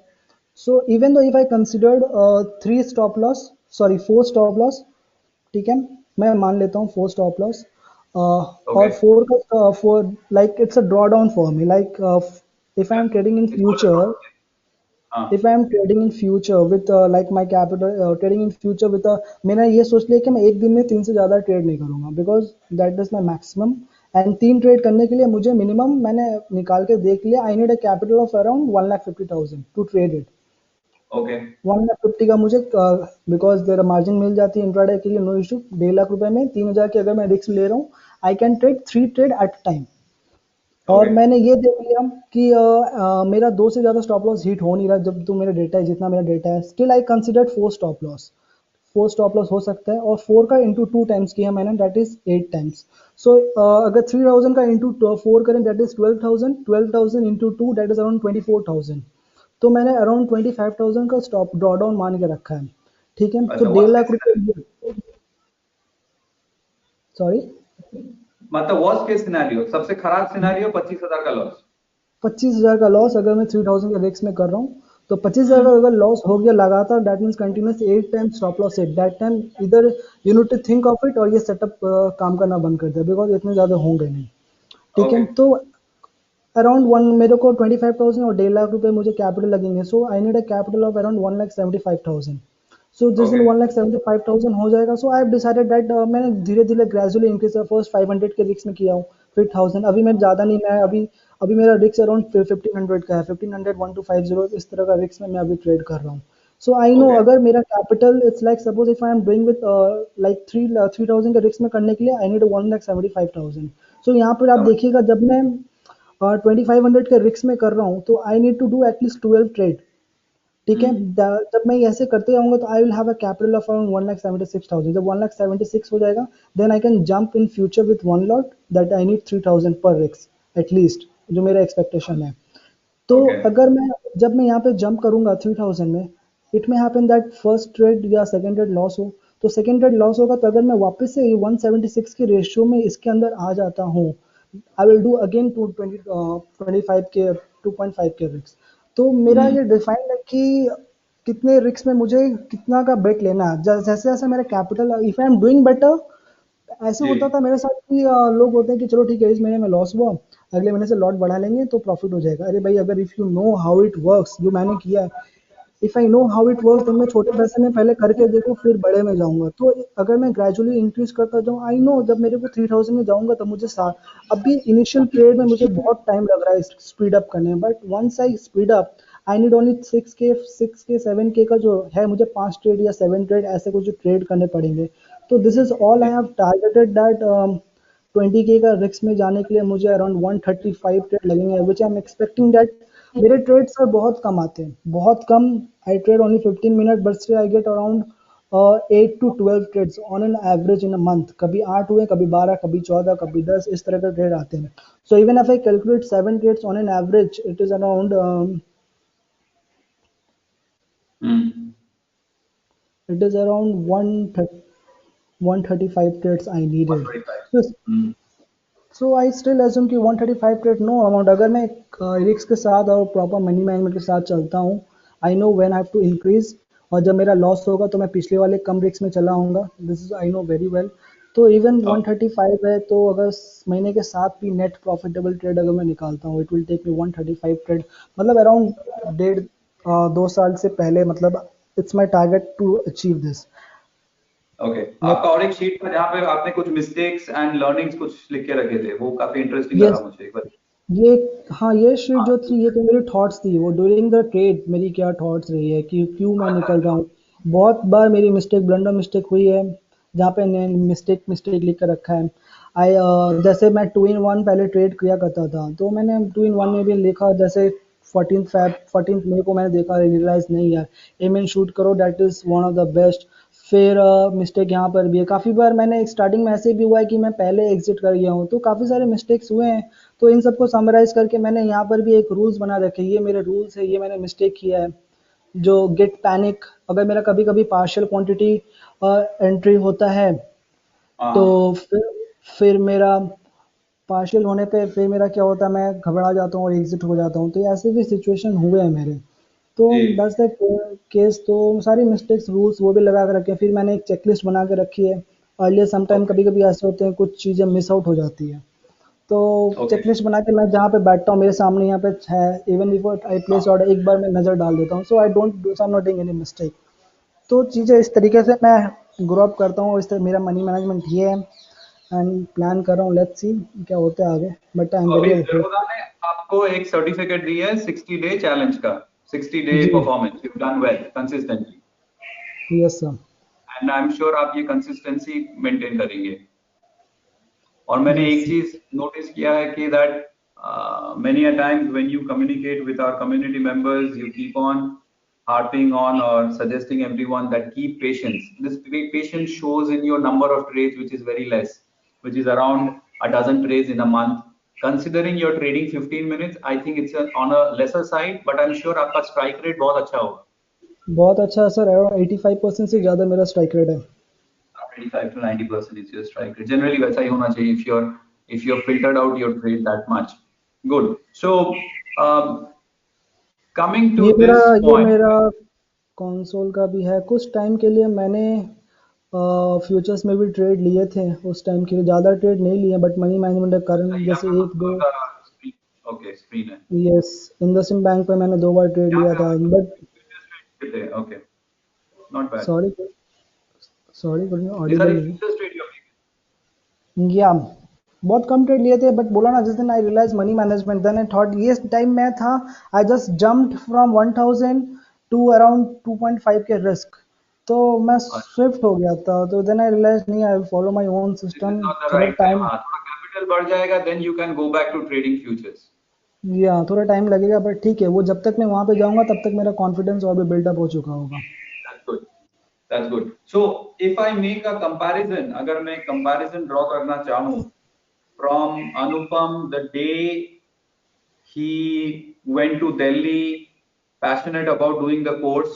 So even though if I considered three stop loss, sorry, four stop loss, ठीक है, मैं मान लेता हूँ फोर स्टॉप लॉस, और Okay. फोर का four like it's a draw down for me, like if I Yeah. Am trading in It's called a future, drawdown. हाँ. if I am trading in future with like my capital, trading in future with मैंने ये सोच लिया कि मैं एक दिन में तीन से ज़्यादा ट्रेड नहीं करूँगा, because that is my maximum, and तीन ट्रेड करने के लिए मुझे मिनिमम, मैंने निकाल के देख लिया, I need a capital of around 1,50,000 to trade it. Okay. 1,50,000 का मुझे, बिकॉज देर मार्जिन मिल जाती है इंट्राडे के लिए, नो इशू, 1,50,000 रुपए में 3,000 की अगर मैं रिस्क ले रहा हूँ, I can trade three trade at time. और Okay. मैंने ये देख लिया कि मेरा दो से ज़्यादा स्टॉप लॉस हिट हो नहीं रहा, जब तो मेरा डेटा है जितना मेरा डेटा है, still I considered four stop loss, four stop loss हो सकता है, और फोर का इंटू टू टाइम्स किया मैंने, दैट इज 8 टाइम्स। सो अगर 3,000 का इंटू फोर करें, that is 12,000, 12,000 into two, that is around 24,000। तो मैंने अराउंड 25,000 का स्टॉप ड्रॉ डाउन मान के रखा है, ठीक है, तो अच्छा, डेढ़ worst लाख case scenario. रुपये, सॉरी, मतलब वर्स्ट केस सिनेरियो, सबसे खराब सिनेरियो 25,000 का लॉस. 25,000 का लॉस अगर मैं 3,000 का रिस्क में कर रहा हूँ, तो 25,000 का हम्म. अगर लॉस हो गया लगातार, that means continuous 8 time stop loss hit, that time इधर you need to think of it, और ये सेटअप काम करना बंद कर दिया, बिकॉज इतने ज़्यादा होंगे नहीं, ठीक है। Okay. तो अराउंड वन, मेरे को 25,000 और 1,50,000 रुपए मुझे कैपिटल लगेंगे, so I need a capital of around 1,75,000। सो जिस दिन Okay. 1,75,000 हो जाएगा, so I have decided that मैंने धीरे धीरे ग्रेजुअली इंक्रीज, फर्स्ट 500 के रिस्क में किया हूँ, फिर 1,000, अभी मैं ज़्यादा नहीं, मैं अभी अभी मेरा रिस्क अराउंड 1,500 का है, 1,500 1,250 इस तरह का रिस्क में मैं अभी ट्रेड कर रहा हूँ। So I know Okay. अगर मेरा capital, it's like suppose if I am doing with like 3,000 के रिस्क में करने के लिए आई नीड 1,75,000। सो यहाँ पर आप समझ. देखिएगा, जब मैं 2,500 के रिस्क में कर रहा हूँ, तो I need to do at least 12 trade, ठीक है। हम्म. जब मैं ऐसे करते जाऊंगा, तो I will have a capital of around 1,76,000, जब 1,76 हो जाएगा, then I can jump in future with one lot, that I need 3,000 पर रिस्क एटलीस्ट, जो मेरा एक्सपेक्टेशन है। तो Okay. अगर मैं, जब मैं यहाँ पे जंप करूंगा 3,000 में, इट में हैपन दैट फर्स्ट ट्रेड या सेकंड ट्रेड लॉस हो, तो सेकंड ट्रेड लॉस होगा, तो अगर मैं वापस से 176 के रेशियो में इसके अंदर आ जाता हूँ, I will do again to 25 के 2.5 के रिस्क। तो मेरा हम्म. ये डिफाइंड है कि कितने रिस्क में मुझे कितना का बेट लेना है, जैसे जैसे मेरा capital, if I am doing better, ऐसे जी. होता था मेरे साथ कि लोग होते हैं कि चलो ठीक है, इस महीने में लॉस हुआ, अगले महीने से लॉट बढ़ा लेंगे तो प्रॉफिट हो जाएगा। अरे भाई, अगर if you know how it works, जो मैंने किया है, if I know how it works, तो मैं छोटे पैसे में पहले करके देखूँ, फिर बड़े में जाऊंगा। तो अगर मैं ग्रेजुअली इंक्रीज करता जाऊँ, आई नो जब मेरे को 3,000 में जाऊंगा, तब मुझे अभी इनिशियल पीरियड में मुझे बहुत टाइम लग रहा है स्पीड अप करने में, but once I speed up, I need only 6K 7K का जो है, मुझे 5 ट्रेड या 7 ट्रेड ऐसे कुछ ट्रेड करने पड़ेंगे। तो दिस इज ऑल आई जी. हैव टारगेटेड दैट 20K का रिस्क में जाने के लिए मुझे अराउंड 135 ट्रेड लगेंगे, which I am expecting that. मेरे ट्रेड सर बहुत कम आते हैं, बहुत कम। I trade only 15 minute, but still I get around 8 to 12 trades on an average in a month. कभी 8 हुए, कभी 12, कभी 14, कभी 10, इस तरह के ट्रेड आते हैं। So even if I calculate 7 trades on an average, it is around, hmm. it is around 135 trades I needed. 125. So hmm. So I still assume कि 135 ट्रेड नो अमाउंट, अगर मैं रिस्क के साथ और प्रॉपर मनी मैनेजमेंट के साथ चलता हूँ, I know when I have to increase, और जब मेरा लॉस होगा तो मैं पिछले वाले कम रिस्क में चला आऊँगा, this is I know very well. तो इवन Okay. 135 है, तो अगर महीने के साथ भी नेट प्रॉफिटेबल ट्रेड अगर मैं निकालता हूँ, it will take me 135 trade, मतलब अराउंड 1.5 2 साल से पहले, मतलब it's my target to achieve this. Okay. आपका और एक शीट था जहाँ पे आपने कुछ मिस्टेक्स एंड लर्निंग्स कुछ लिख के रखे थे, वो काफी इंटरेस्टिंग ये लगा मुझे, एक बार. ये हाँ, ये शीट हाँ. जो थी, ये तो मेरी थॉट्स थी, वो ड्यूरिंग द ट्रेड मेरी क्या थॉट्स रही है कि क्यों मैं अच्छा. निकल रहा हूँ। बहुत बार मेरी मिस्टेक, ब्लंडर मिस्टेक हुई है, जहाँ पे मैंने मिस्टेक मिस्टेक लिख कर रखा है। आई जैसे मैं 2 in 1 पहले ट्रेड किया करता था, तो मैंने 2 in 1 में भी लिखा, जैसे 14 मई को मैंने देखा, रियलाइज नहीं यार, एम इन शूट करो, that is one of the best. फिर मिस्टेक यहाँ पर भी है, काफ़ी बार मैंने स्टार्टिंग में ऐसे भी हुआ है कि मैं पहले एग्जिट कर गया हूँ, तो काफ़ी सारे मिस्टेक्स हुए हैं। तो इन सबको समराइज करके मैंने यहाँ पर भी एक रूल्स बना रखे हैं, ये मेरे रूल्स है, ये मैंने मिस्टेक किया है। जो गेट पैनिक, अगर मेरा कभी कभी पार्शियल क्वांटिटी एंट्री होता है, तो हाँ. फिर मेरा पार्शियल होने पे फिर मेरा क्या होता है, मैं घबरा जाता हूँ और एग्जिट हो जाता हूँ, तो ऐसे भी सिचुएशन हुए हैं मेरे। तो जी। That's the case. तो सारी मिस्टेक्स रूल्स वो भी लगा के रखे, फिर मैंने एक चेकलिस्ट बना के रखी है। Earlier sometime okay. कभी कभी ऐसे होते हैं कुछ चीज़ें मिस आउट हो जाती है, तो ओके। चेकलिस्ट बना के मैं जहाँ पे बैठता हूँ मेरे सामने यहाँ पे है, even before I place order एक बार मैं नज़र डाल देता हूँ, so I don't do some not doing any mistake. तो चीज़ें इस तरीके से मैं ग्रो अप करता हूँ, इस तरह मेरा मनी मैनेजमेंट ये है। एंड प्लान कर रहा हूँ, लेट्स सी क्या होता है आगे, बट आई एम तो वेरी अभी होपफुल। Zerodha ने आपको एक सर्टिफिकेट दिया है 60 डे चैलेंज का, 60 डे जी। Performance, you done well consistently, yes sir. And I am sure आप ये कंसिस्टेंसी मेंटेन करेंगे। और मैंने यस। एक चीज नोटिस किया है कि that many a times when you communicate with our community members, you keep on harping on or suggesting everyone that keep patience. This patience shows in your number of trades, which is very less, which is around a dozen trades in a month. Considering you're trading 15 minutes, I think it's on a lesser side, but I'm sure आपका strike rate बहुत अच्छा होगा। बहुत अच्छा है sir, around 85% से ज़्यादा मेरा स्ट्राइक रेट है। 85 to 90% is your strike rate. Generally वैसा ही होना चाहिए if you're filtered out your trade that much. Good. So um, coming ये to मेरा this ये point, मेरा कंसोल का भी है, कुछ टाइम के लिए मैंने फ्यूचर्स में भी ट्रेड लिए थे, उस टाइम के लिए ज़्यादा ट्रेड नहीं लिए, बट मनी मैनेजमेंट के कारण ये जैसे आपका एक दो। कंसोल का स्क्रीन, ओके स्क्रीन है। यस। इंडसइंड बैंक पे मैंने 2 बार ट्रेड यहाँ लिया पे था, आपने बट futures trade किए थे, okay, not bad. Sorry, sorry कुछ ये ऑडिबल सारे नहीं फ्यूचर्स ट्रेड हो गए। है। या बहुत कम ट्रेड लिए थे, बट बोला ना जिस दिन I realize money management, then I thought ये टाइम में था, I just jumped from 1000 to around 2.5 K risk, तो मैं स्विफ्ट हो गया था, तो देन आई रियलाइज नहीं, I follow my own this is system not the थोड़ा राइट टाइम। टाइम। हाँ, थोड़ा कैपिटल बढ़ जाएगा, then you can go back to trading futures. या थोड़ा टाइम लगेगा, बट ठीक है, वो जब तक मैं वहां पे जाऊंगा तब तक मेरा कॉन्फिडेंस और भी बिल्डअप हो चुका होगा। That's good, that's good. So if I make a comparison, अगर मैं कंपैरिजन ड्रॉ करना चाहूँ from Anupam the day he went to Delhi, passionate about doing the course,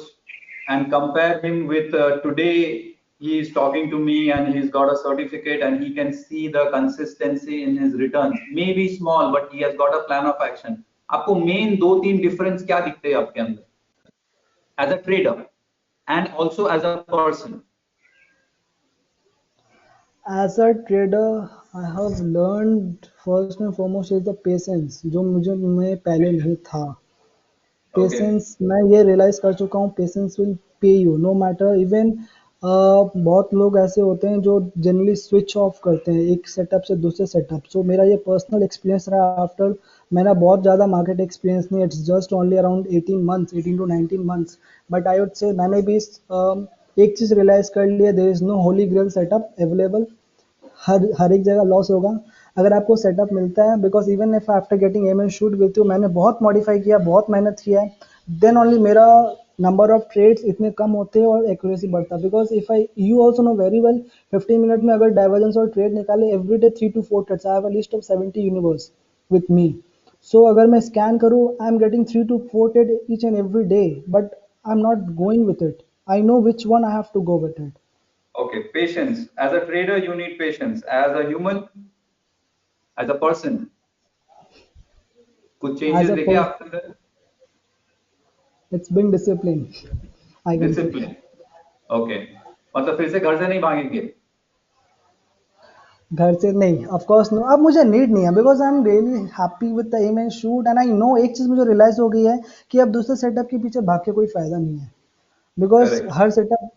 and compare him with today. He is talking to me and he's got a certificate and he can see the consistency in his returns. Maybe small, but he has got a plan of action. आपको main दो तीन difference क्या दिखते हैं आपके अंदर as a trader and also as a person? As a trader I have learned first and foremost is the patience, जो मुझे में पहले नहीं था। ओके। पेशेंस मैं ये रियलाइज़ कर चुका हूँ, patience will pay you know matter even. बहुत लोग ऐसे होते हैं जो जनरली स्विच ऑफ करते हैं एक सेटअप से दूसरे सेटअप, सो मेरा ये पर्सनल एक्सपीरियंस रहा आफ्टर। मेरा बहुत ज़्यादा मार्केट एक्सपीरियंस नहीं, it's just only around 18 months, 18 to 19 months, but I would say मैंने भी एक चीज़ रियलाइज़ कर लिया, there is no holy grail setup available. हर एक जगह लॉस होगा अगर आपको सेटअप मिलता है, because even if after getting M N shoot with you, मैंने बहुत मॉडिफाई किया, बहुत मेहनत किया है, देन ओनली मेरा नंबर ऑफ ट्रेड्स इतने कम होते हैं और एक्यूरेसी बढ़ता है। Because if I you also know very well, 15 minute में अगर डाइवर्जेंस और ट्रेड निकाले every day 3 to 4 trades, I have a list of 70 universe with me. So अगर मैं स्कैन करूँ, I am getting 3 to 4 trade each and every day, but I am not going with it. I know which one I have to go with it. Okay, patience. As a trader, you need patience. As a human, as a person, कुछ as changes a देखे आपके अंदर? It's being discipline, I can say. Discipline. Okay, मतलब फिर से घर से नहीं भागेंगे? घर से नहीं, ऑफ कोर्स नो, अब मुझे नीड नहीं है, because I am really happy with the aim and shoot, and I know एक चीज़ मुझे रियलाइज हो गई है कि अब दूसरे सेटअप के पीछे भाग के कोई फायदा नहीं है, बिकॉज करेक्ट। Her setup.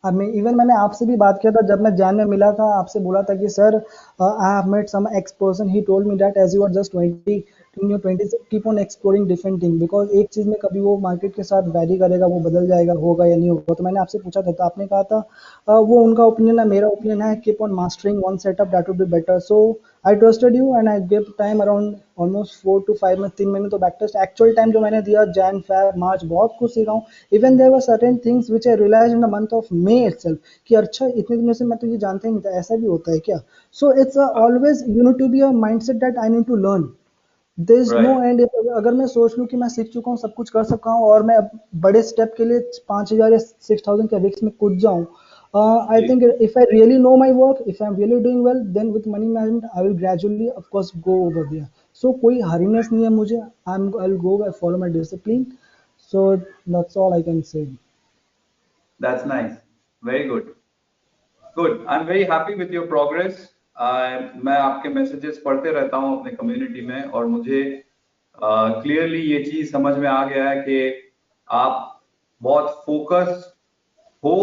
अब मैं इवन मैंने आपसे भी बात किया था जब मैं जैन में मिला था, आपसे बोला था कि sir I have met some ex person, he told me that as you are just 20 in your 20 keep on exploring different thing, because एक चीज़ में कभी वो मार्केट के साथ वैरी करेगा, वो बदल जाएगा, होगा या नहीं होगा। तो मैंने आपसे पूछा था, तो आपने कहा था वो उनका ओपिनियन है, मेरा ओपिनियन है, keep on mastering one setup that would be better. So I trusted you and I give time around almost 4 to 5 month, 3 महीने तो बैक टेस्ट एक्चुअल टाइम जो मैंने दिया, जैन फैब मार्च, बहुत कुछ सीखा हूँ। Even there were certain things which I realised in the month of May itself कि अच्छा इतने दिनों से मैं तो ये जानता ही नहीं था, ऐसा भी होता है क्या। So it's always you need to be a mindset that I need to learn, there is no right. End. अगर मैं सोच लूँ कि मैं सीख चुका हूँ, सब कुछ कर सकता हूँ, और मैं बड़े स्टेप के लिए 5,000 या 6,000 के रिस्क में कूद जाऊँ, आई जी। Think if I really know my work, if I am really doing well, then with money management I will gradually of course go over there. So कोई हरीनेस नहीं है मुझे, I will go, I follow my discipline. So that's all I can say. That's nice. Very good. Good I am very happy with your progress. मैं आपके messages पढ़ते रहता हूँ अपने कम्युनिटी में, और मुझे क्लियरली ये चीज समझ में आ गया है कि आप बहुत फोकस हो,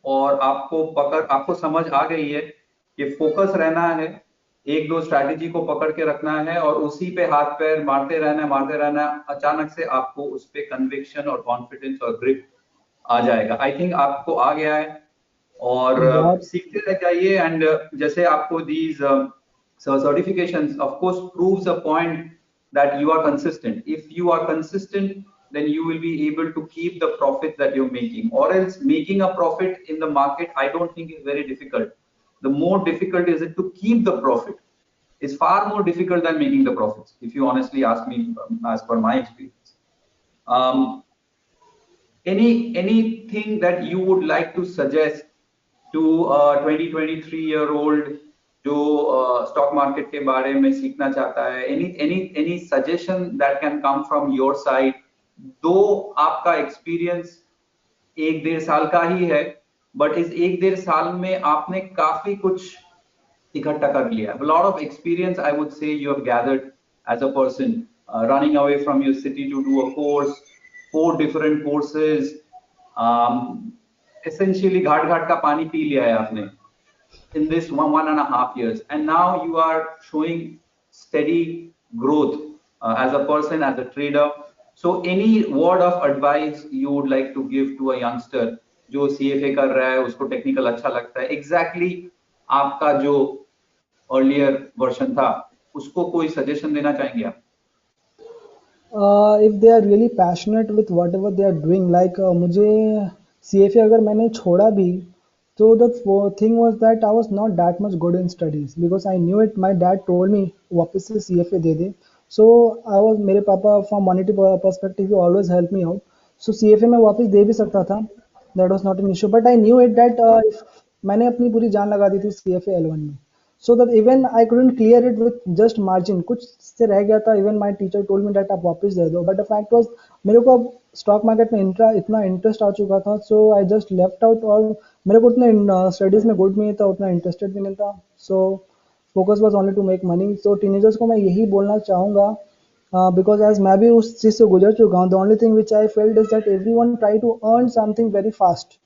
और आपको समझ आ गई है कि फोकस रहना है, एक दो स्ट्रैटेजी को पकड़ के रखना है और उसी पे हाथ पैर मारते रहना है। अचानक से आपको उस पे कन्विक्शन और कॉन्फिडेंस और ग्रिप आ जाएगा। आई थिंक आपको आ गया है, और बहुत सीखते रह जाइए। एंड जैसे आपको these certifications of course proves a point that you are consistent. If you are consistent, then you will be able to keep the profit that you're making, or else making a profit in the market I don't think is very difficult. The more difficult is it to keep the profit. It's far more difficult than making the profits, if you honestly ask me, as per my experience. um, anything that you would like to suggest to a 2023 year old जो stock market के बारे में सीखना चाहता है? Any suggestion that can come from your side? दो आपका experience 1 डेढ़ साल का ही है, बट इस 1 डेढ़ साल में आपने काफी कुछ इकट्ठा कर लिया। A lot of experience, I would say, you have gathered as a person, running away from your city to do a course, 4 different courses, essentially घाट घाट का पानी पी लिया है आपने in this 1.5 years, and now you are showing steady growth as a person, as a trader. So any word of advice you would like to give to a youngster जो CFA कर रहा है, उसको technical अच्छा लगता है, exactly आपका जो अर्लियर वर्जन था, उसको कोई सजेशन देना चाहेंगे आप? if they are really passionate with whatever they are doing, like मुझे CFA अगर मैंने छोड़ा भी, so the thing was that I was not that much good in studies because I knew it. My dad told me वापस से CFA they they. So I was मेरे पापा from monetary perspective he always helped me out. So CFA मैं वापस दे भी सकता था. That was not an issue. But I knew it that if मैंने अपनी पूरी जान लगा दी थी CFA L1 में. So that even I couldn't clear it with just margin, कुछ से रह गया था. Even my teacher told me that आप वापस दे दो. But the fact was मेरे को अब स्टॉक मार्केट में इतना इंटरेस्ट आ चुका था. So I just left out, और मेरे को उतने स्टडीज में गुड नहीं था, उतना इंटरेस्टेड भी नहीं था. So focus was only to make money. So teenagers को मैं यही बोलना चाहूँगा, because as मैं भी उस चीज़ से गुजर चुका हूँ. The only thing which I felt is that everyone try to earn something very fast.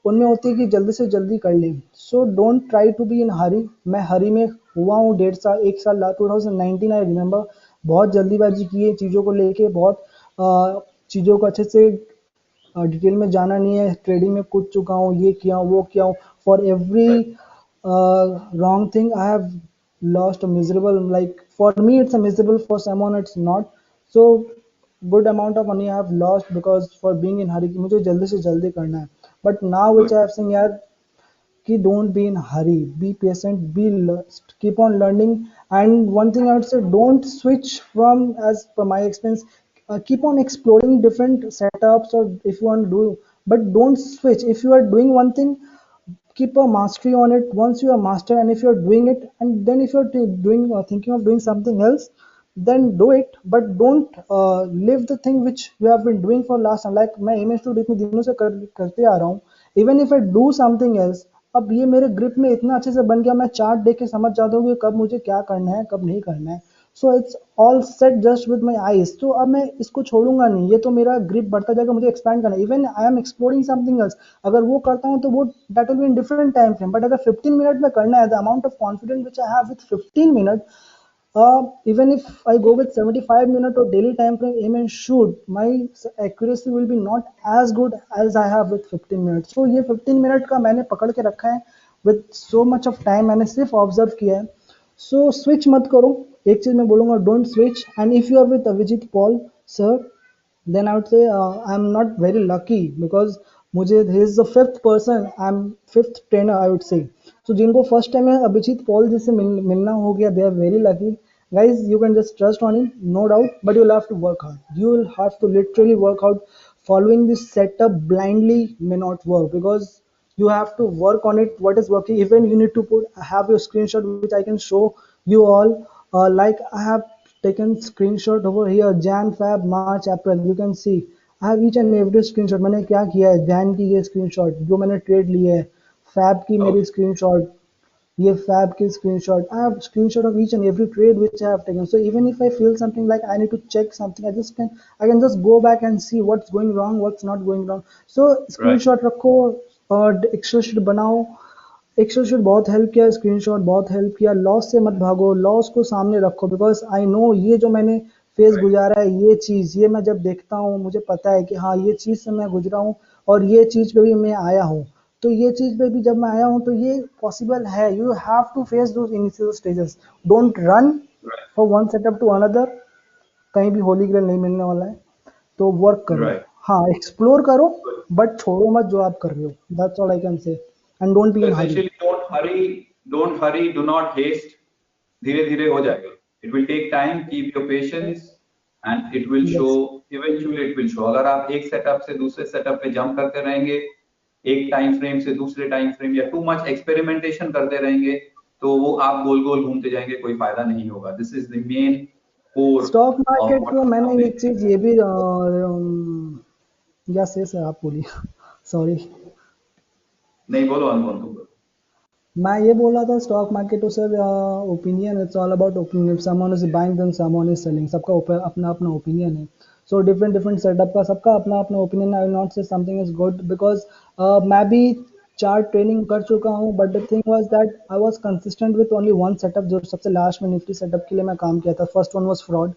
उनमें होती है कि जल्दी से जल्दी कर लें. So don't try to be in hurry. मैं हरी में हुआ हूँ 1.5 साल 1 साल 2019 आई रिमेंबर. बहुत जल्दीबाजी की है चीज़ों को लेके, बहुत चीज़ों को अच्छे से डिटेल में जाना नहीं है. ट्रेडिंग में कूद चुका हूँ, ये किया हूँ वो किया हूँ. For every wrong thing I have lost miserable, like for me it's a miserable, for someone it's not. So good amount of money I have lost because for being in hurry, कि मुझे जल्दी से जल्दी करना है. But now which I have seen यार कि don't be in hurry, be patient, keep on learning. And one thing I would say, don't switch from, as per my experience, keep on exploring different setups or if you want to do, but don't switch. If you are doing one thing, keep a mastery on it. Once you are master, and if you're doing it, and then if you're doing thinking of doing something else, then do it. But don't live the thing which you have been doing for last time. Like मैं M S to इतने दिनों से करते आ रहा हूँ. Even if I do something else, अब ये मेरे ग्रिप में इतना अच्छे से बन गया, मैं चार्ट देख के समझ जाता हूँ कि कब मुझे क्या करना है कब नहीं करना है. So it's all set just with my eyes. तो अब मैं इसको छोड़ूंगा नहीं, ये तो मेरा ग्रिप बढ़ता जाएगा, मुझे एक्सपैंड करना है. Even I am exploring something else, अगर वो करता हूँ तो वो that will be in different time frame. But अगर 15 मिनट में करना है, the amount of confidence which I have with 15 minute, even if I go with 75 minute or daily time frame aim and shoot, my accuracy will be not as good as I have with 15 minutes. So ये 15 minute का मैंने पकड़ के रखा है with so much of time, मैंने सिर्फ observe किया है. So switch मत करो. एक चीज मैं बोलूंगा, don't switch. And if you are with Avijit Paul sir, then I would say I'm not very lucky because मुझे he is the fifth person, I'm fifth trainer I would say. So जिनको first time में Abhijit Paul जी से मिलना हो गया, they are very lucky. Guys, you can just trust on him, no doubt, but you'll have to work hard. You will have to literally work out. Following this setup blindly may not work because you have to work on it. What is working, even you need to have your screenshot which I can show you all. Like I have taken screenshot over here, Jan, Feb, March, April. You can see I have each and every screenshot. मैंने क्या किया है, ध्यान की ये screenshot, जो मैंने trade लिए है, फैब की मेरी Okay. स्क्रीनशॉट, ये फैब की screenshot, I have screenshot of each and every trade which I have taken. So even if I feel something like I need to check something, I can just go back and see what's going wrong, what's not going wrong. So Right. screenshot रखो और Excel sheet बनाओ। Excel sheet बहुत help किया, screenshot बहुत help किया। Loss से मत भागो, लॉस को सामने रखो, बिकॉज आई नो ये जो मैंने फेज Right. गुजारा है, ये चीज़, ये मैं जब देखता हूँ मुझे पता है कि हाँ ये चीज़ से मैं गुजरा हूँ और ये चीज़ पे भी मैं आया हूँ। तो ये चीज़ पे भी जब मैं आया हूँ तो ये पॉसिबल है। You have to face those initial stages, don't run Right. For one setup to another. कहीं भी होली ग्रेल नहीं मिलने वाला है, तो वर्क करो। Right. हाँ, एक्सप्लोर करो, Good. बट छोड़ो मत जो आप कर रहे हो। दैट्स ऑल आई कैन से, and don't be So in Hari. essentially, don't hurry, do not haste. धीरे धीरे हो जाएगा. It will take time. Keep your patience, and it will show. Yes. Eventually, it will show. अगर आप एक setup से दूसरे सेटअप पे जंप करते रहेंगे, एक टाइम फ्रेम से दूसरे टाइम फ्रेम या टू मच एक्सपेरिमेंटेशन करते रहेंगे, तो वो आप गोल गोल घूमते जाएंगे, कोई फायदा नहीं होगा. This is the main core stock of market what में मैंने आपने. एक चीज ये भी या से सर आप बोलिए सॉरी। नहीं, बोलो अनुभव, तुम बोलो. मैं ये बोल रहा था स्टॉक मार्केट तो sir opinion, it's all about opinion. If someone is buying then someone is selling, सबका अपना अपना ओपिनियन है। सो डिफरेंट डिफरेंट सेटअप का सबका अपना अपना ओपिनियन। आई विल नॉट से समथिंग इज गुड बिकॉज मैं भी चार्ट ट्रेनिंग कर चुका हूँ, but the thing was that I was consistent with only one setup. जो सबसे लास्ट में निफ्टी सेटअप के लिए मैं काम किया था, first one was fraud,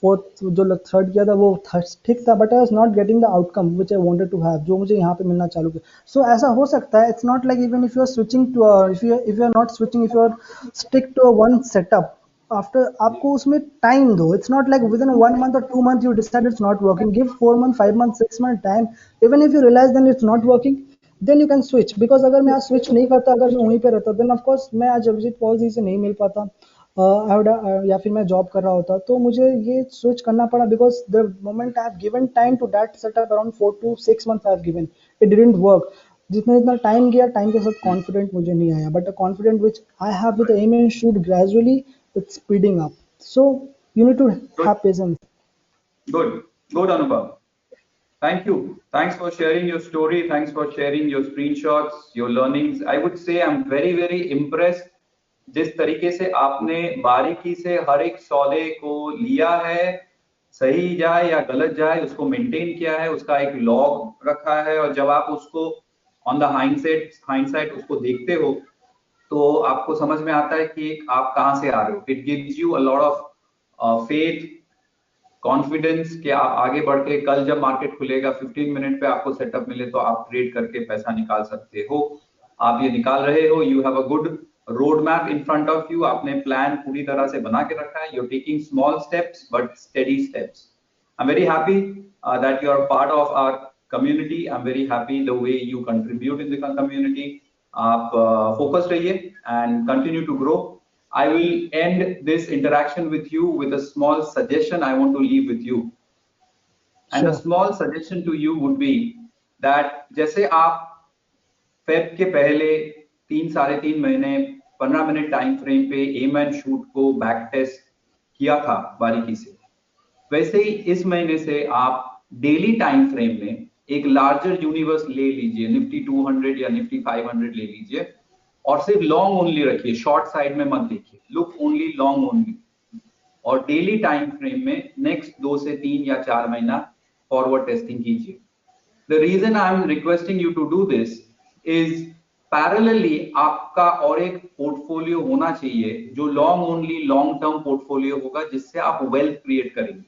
fourth जो थर्ड किया था वो ठीक था, but I was not getting the outcome which I wanted to have, जो मुझे यहाँ पे मिलना चालू किया। सो ऐसा हो सकता है, it's not like even if you are switching to if you are not switching, if you are stick to one setup after, आपको उसमें टाइम दो। It's not like within 1 month or 2 months you decide it's not working, give 4 months 5 months 6 months time। even if you realize then it's not working, then you can switch। because अगर मैं आज switch नहीं करता, अगर मैं वहीं पे रहता, then of course मैं आज अभिजीत पॉल जी से नहीं मिल पाता, या फिर मैं जॉब कर रहा होता, तो मुझे ये स्विच करना पड़ा। Because the moment I have given time to that setup around 4 to 6 months I have given, it didn't work. जितना टाइम गया, टाइम के साथ कॉन्फिडेंट मुझे नहीं आया, but the confident which I have with um and shoot gradually it's speeding up. So you need to Good, have patience. good, good, Anubhav. Thank you. Thanks for sharing your story. Thanks for sharing your screenshots, your learnings. I would say I'm very, very impressed जिस तरीके से आपने बारीकी से हर एक सौदे को लिया है, सही जाए या गलत जाए उसको मेंटेन किया है, उसका एक लॉग रखा है, और जब आप उसको ऑन द हाइंडसाइट उसको देखते हो, तो आपको समझ में आता है कि आप कहाँ से आ रहे हो. It gives you a lot of faith, confidence कि आप आगे बढ़ के कल जब मार्केट खुलेगा 15 मिनट पे आपको सेटअप मिले तो आप ट्रेड करके पैसा निकाल सकते हो. आप ये निकाल रहे हो. You have a good road map in front of you. आपने प्लान पूरी तरह से बना के रखा है. You are taking small steps but steady steps. I am very happy that you are part of our community. I'm very happy the way you contribute in the community. आप focused रहिए and continue to grow. I will end this interaction with you with a small suggestion I want to leave with you. And the sure. small suggestion to you would be that जैसे आप Feb के पहले 3 साढ़े 3 महीने 15 minute time frame पे M and shoot को back test किया था बारीकी से, वैसे ही इस महीने से आप डेली टाइम फ्रेम में एक लार्जर यूनिवर्स ले लीजिए. निफ्टी 200 या निफ्टी 500 ले लीजिए और सिर्फ लॉन्ग ओनली रखिए, शॉर्ट साइड में मत देखिए. Look only long only. और डेली टाइम फ्रेम में नेक्स्ट 2 से 3 या 4 महीना फॉरवर्ड टेस्टिंग कीजिए. The reason I am requesting you to do this is parallelly आपका और एक पोर्टफोलियो होना चाहिए जो long only long term portfolio होगा, जिससे आप वेल्थ क्रिएट करेंगे.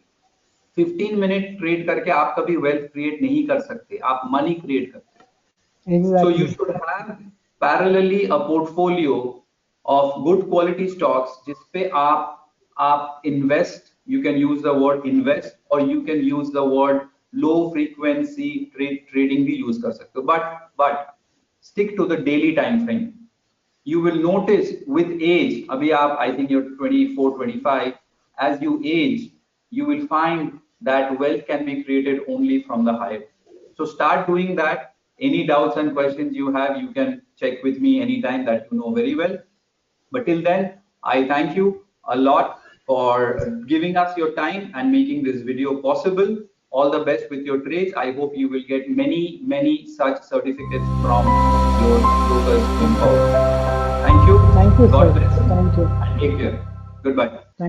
15 मिनट ट्रेड करके आप कभी वेल्थ क्रिएट नहीं कर सकते, आप मनी क्रिएट करते हैं. So you exactly. should have parallelly a portfolio of good quality stocks जिसपे आप invest. You can use the word invest or you can use the word low frequency trading भी use कर सकते हो. But stick to the daily time frame. You will notice with age, अभी आप I think you're 24, 25. As you age, you will find that wealth can be created only from the higher. So start doing that. Any doubts and questions you have, you can check with me anytime, that you know very well. But till then, I thank you a lot for giving us your time and making this video possible. All the best with your trades. I hope you will get many such certificates from your brokers going forward. Thank you. Thank you, God sir. bless Thank you. and take care. Goodbye.